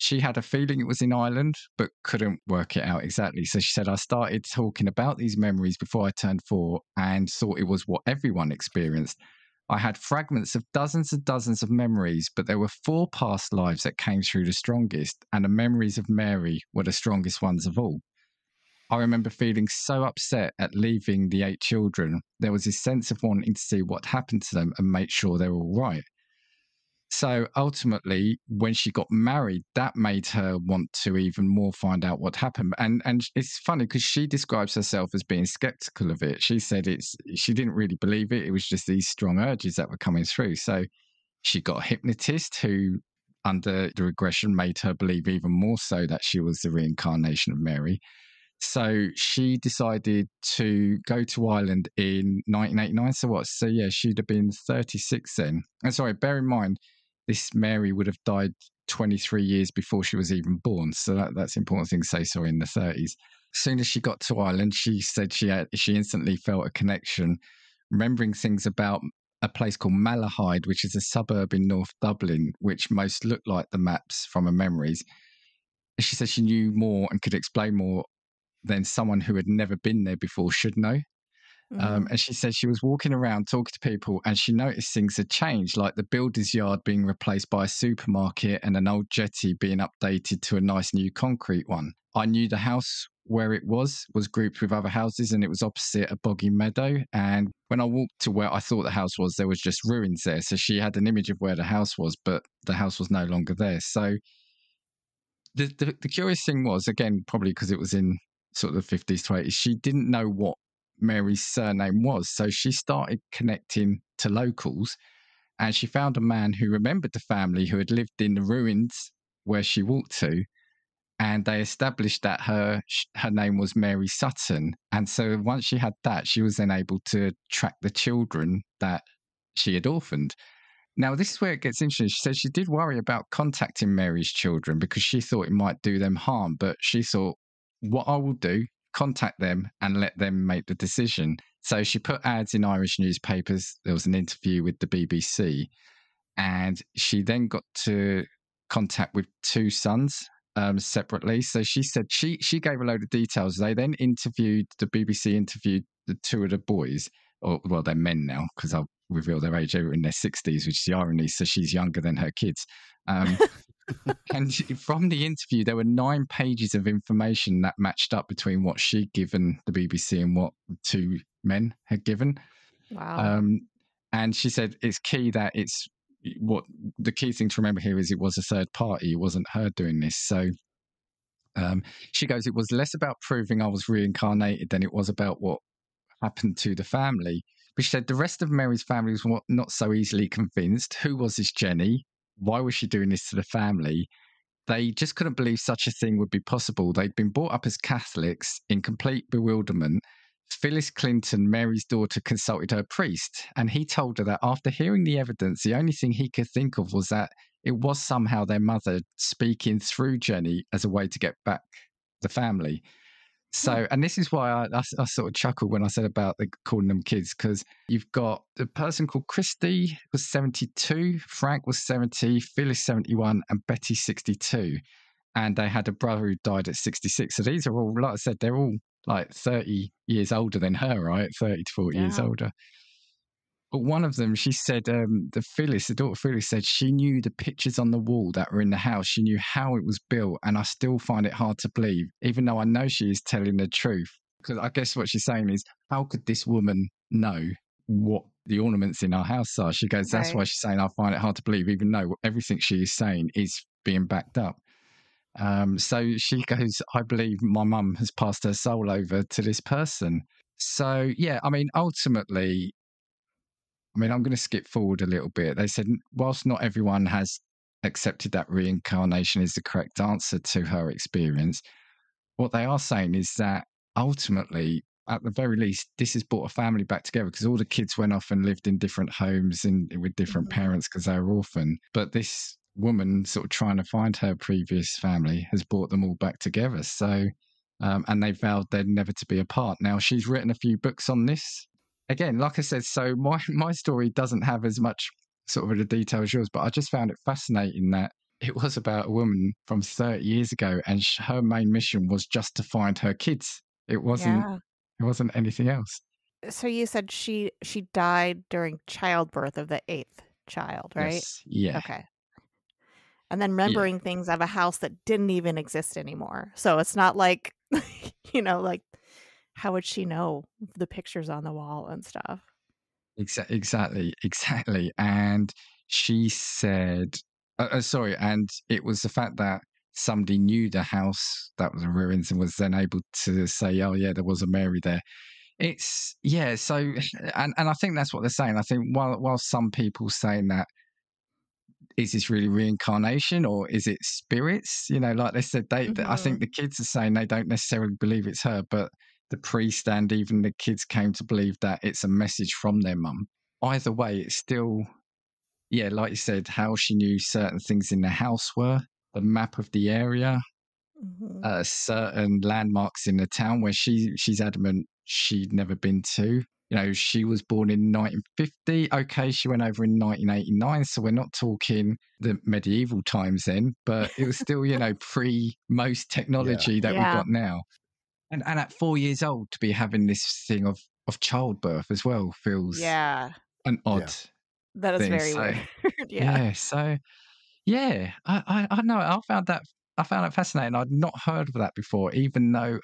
She had a feeling it was in Ireland, but couldn't work it out exactly. So she said, I started talking about these memories before I turned 4 and thought it was what everyone experienced. I had fragments of dozens and dozens of memories, but there were 4 past lives that came through the strongest, and the memories of Mary were the strongest ones of all. I remember feeling so upset at leaving the 8 children. There was this sense of wanting to see what happened to them and make sure they were all right. So ultimately, when she got married, that made her want to even more find out what happened. And it's funny because she describes herself as being skeptical of it. She said she didn't really believe it. It was just these strong urges that were coming through. So she got a hypnotist who, under the regression, made her believe even more so that she was the reincarnation of Mary. So she decided to go to Ireland in 1989. So what? So yeah, she'd have been 36 then. And sorry, bear in mind, this Mary would have died 23 years before she was even born. So that's an important thing to say. Sorry, in the 30s. As soon as she got to Ireland, she said she instantly felt a connection, remembering things about a place called Malahide, which is a suburb in North Dublin, which most looked like the maps from her memories. She said she knew more and could explain more than someone who had never been there before should know. And she said she was walking around talking to people and she noticed things had changed, like the builder's yard being replaced by a supermarket and an old jetty being updated to a nice new concrete one. I knew the house where it was grouped with other houses and it was opposite a boggy meadow. And when I walked to where I thought the house was, there was just ruins there. So she had an image of where the house was, but the house was no longer there. So the curious thing was, again, probably because it was in sort of the 50s to 80s, she didn't know what Mary's surname was. So she started connecting to locals and she found a man who remembered the family who had lived in the ruins where she walked to. And they established that her name was Mary Sutton. And so once she had that, she was then able to track the children that she had orphaned. Now, this is where it gets interesting. She said she did worry about contacting Mary's children because she thought it might do them harm. But she thought, what I will do, contact them and let them make the decision. So she put ads in Irish newspapers. There was an interview with the BBC. And she then got to contact with 2 sons separately. So she said she gave a load of details. They then the BBC interviewed the 2 of the boys, or well, they're men now because I'll reveal their age. They were in their 60s, which is the irony. So she's younger than her kids. And from the interview, there were 9 pages of information that matched up between what she'd given the BBC and what the 2 men had given. Wow. And she said it's key that what the key thing to remember here is it was a third party. It wasn't her doing this. So she goes, it was less about proving I was reincarnated than it was about what happened to the family. But she said the rest of Mary's family was not so easily convinced. Who was this Jenny? Why was she doing this to the family? They just couldn't believe such a thing would be possible. They'd been brought up as Catholics in complete bewilderment. Phyllis Clinton, Mary's daughter, consulted her priest, and he told her that after hearing the evidence, the only thing he could think of was that it was somehow their mother speaking through Jenny as a way to get back the family. So, and this is why I sort of chuckled when I said about calling them kids, because you've got a person called Christy was 72, Frank was 70, Phyllis 71, and Betty 62. And they had a brother who died at 66. So these are all, like I said, they're all like 30 years older than her, right? 30 to 40 years older. But one of them, she said, the daughter Phyllis said she knew the pictures on the wall that were in the house. She knew how it was built. And I still find it hard to believe, even though I know she is telling the truth. Because I guess what she's saying is, how could this woman know what the ornaments in our house are? She goes, that's why she's saying I find it hard to believe, even though everything she is saying is being backed up. So she goes, I believe my mum has passed her soul over to this person. So, yeah, I mean, ultimately, I'm going to skip forward a little bit. They said, whilst not everyone has accepted that reincarnation is the correct answer to her experience, what they are saying is that ultimately, at the very least, this has brought a family back together, because all the kids went off and lived in different homes and with different parents because they were orphan. But this woman sort of trying to find her previous family has brought them all back together. So, and they vowed they're never to be apart. Now, she's written a few books on this. Again, like I said, so my story doesn't have as much sort of the detail as yours, but I just found it fascinating that it was about a woman from 30 years ago, and her main mission was just to find her kids. It wasn't anything else. So you said she died during childbirth of the 8th child, right? Yes. Yeah. Okay. And then remembering things of a house that didn't even exist anymore. So it's not like, like, how would she know the pictures on the wall and stuff? Exactly. And she said, and it was the fact that somebody knew the house that was in ruins and was then able to say, oh, yeah, there was a Mary there. It's, so, and I think that's what they're saying. I think while some people saying that, is this really reincarnation or is it spirits? Like they said, I think the kids are saying they don't necessarily believe it's her, but the priest and even the kids came to believe that it's a message from their mum. Either way, it's still, like you said, how she knew certain things in the house were, the map of the area, certain landmarks in the town where she's adamant she'd never been to. She was born in 1950. Okay, she went over in 1989, so we're not talking the medieval times then, but it was still, pre most technology that we've got now. And at 4 years old to be having this thing of childbirth as well feels an odd that is thing. very weird. I know. I found that fascinating. I'd not heard of that before, even though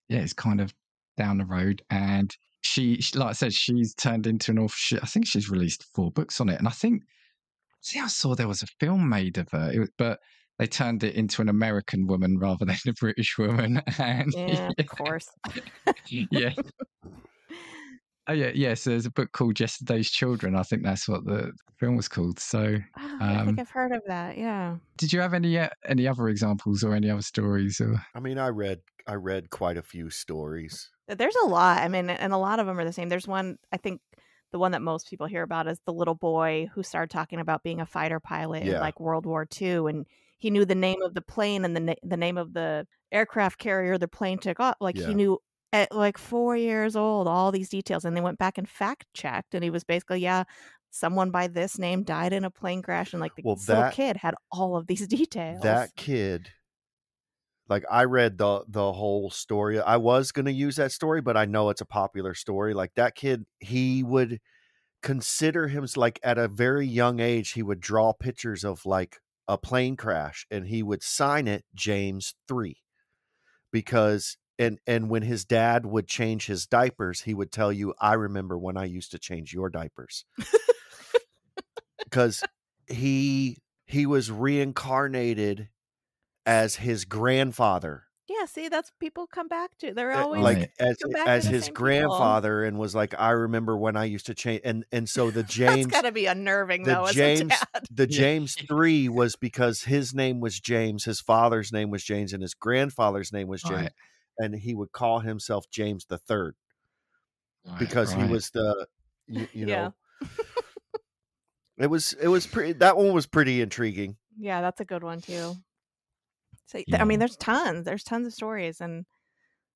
it's kind of down the road. And she, like I said, she's turned into an author. I think she's released 4 books on it, and I saw there was a film made of her, but they turned it into an American woman rather than a British woman. And of course. So there's a book called Yesterday's Children. I think that's what the film was called. So I think I've heard of that. Yeah. Did you have any other examples or any other stories? Or I mean, I read quite a few stories. There's a lot. I mean, and a lot of them are the same. There's one, I think the one that most people hear about is the little boy who started talking about being a fighter pilot in like World War II, and he knew the name of the plane and the name of the aircraft carrier the plane took off. Like he knew at like 4 years old all these details, and they went back and fact checked, and he was basically someone by this name died in a plane crash, and like this little kid had all of these details. That kid, like I read the whole story. I was going to use that story, but I know it's a popular story. Like that kid, he would consider him like at a very young age, he would draw pictures of like a plane crash and he would sign it James 3 because And when his dad would change his diapers, he would tell you, I remember when I used to change your diapers. Because he was reincarnated as his grandfather. Yeah, see, that's people come back to. They're always Like come back as to the his same grandfather, and was like, I remember when I used to change. And so the That's James, got to be unnerving, the though, as a James, dad. the Yeah. James 3 was because his name was James, his father's name was James, and his grandfather's name was James, Right. and he would call himself James the Third Right, because he right. was the, you Yeah. know, it was pretty. That one was pretty intriguing. Yeah, that's a good one too. So I Yeah. mean, there's tons of stories,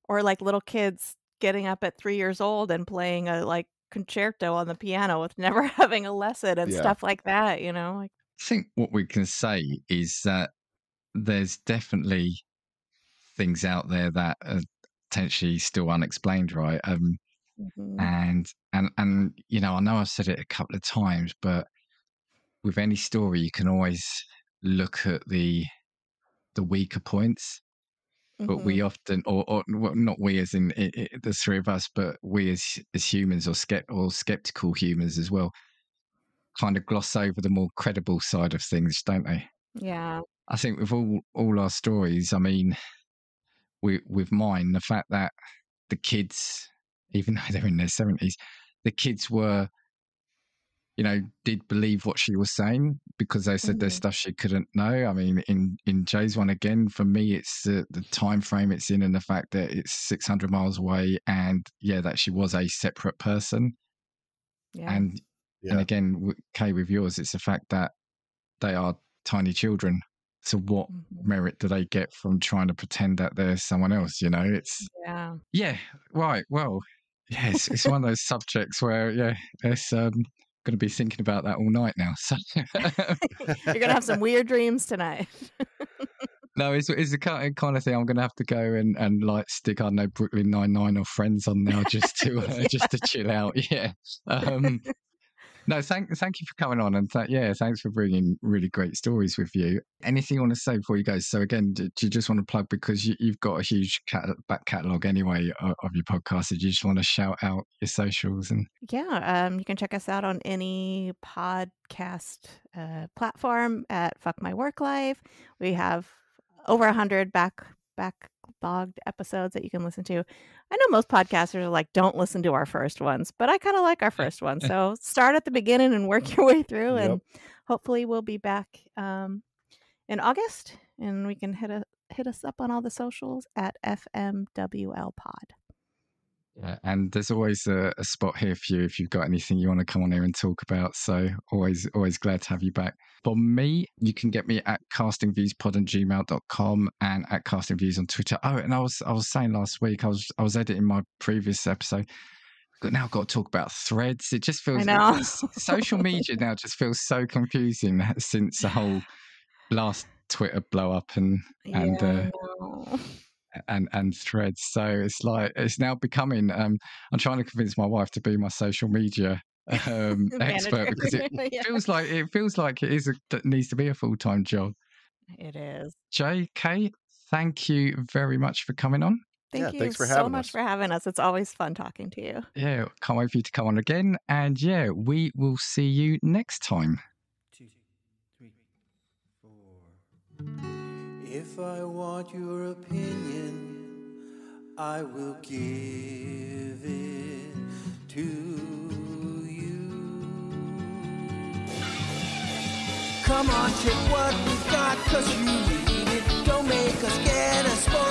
or like little kids getting up at 3 years old and playing a like concerto on the piano with never having a lesson and Yeah. stuff like that. Like, I think what we can say is that there's definitely things out there that are potentially still unexplained, right? mhm. And I know I've said it a couple of times, but with any story, you can always look at the weaker points. But we Mhm. often, or well, not we as in the three of us, but we as humans or skeptical humans as well, kind of gloss over the more credible side of things, don't they? Yeah. I think with all our stories, I mean, with mine, the fact that the kids, even though they're in their 70s, the kids were, did believe what she was saying because they said there's Mhm. stuff she couldn't know. I mean, in Jay's one again, for me, it's the time frame it's in and the fact that it's 600 miles away, and that she was a separate person. Yeah. And again, Kay, with yours, it's the fact that they are tiny children. So what Mhm. merit do they get from trying to pretend that they're someone else? It's right. Well, yes, it's one of those subjects where it's going to be thinking about that all night now. So You're gonna have some weird dreams tonight. no, it's the kind of thing I'm going to have to go and like stick, I don't know, Brooklyn Nine-Nine or Friends on now just to chill out. Yeah. No, thank you for coming on, and thanks for bringing really great stories with you. Anything you want to say before you go? So again, do you just want to plug, because you've got a huge back catalogue anyway of your podcast? Did you just want to shout out your socials? And Yeah, you can check us out on any podcast platform at Fuck My Work Life. We have over 100 backlogged episodes that you can listen to. I know most podcasters are like, don't listen to our first ones, but I kind of like our first one. So start at the beginning and work your way through, and hopefully we'll be back in August, and we can hit us up on all the socials at FMWL Pod. yeah, and there's always a spot here for you if you've got anything you want to come on here and talk about. So always glad to have you back. For me, you can get me at castingviewspod@gmail.com and at castingviews on Twitter. Oh, and I was saying last week, I was editing my previous episode. But now I've got to talk about threads. It just feels, I know. social media now just feels so confusing since the whole last Twitter blow up and threads. So it's like, it's now becoming, I'm trying to convince my wife to be my social media expert, because it feels like it needs to be a full-time job. It is. JK, thank you very much for coming on. Thank you thanks for so having much us. for having us. It's always fun talking to you. Yeah, can't wait for you to come on again. And we will see you next time. 2, 3, 4. If I want your opinion, I will give it to you. Come on, check what we've got, 'cause you need it. Don't make us get a spoil.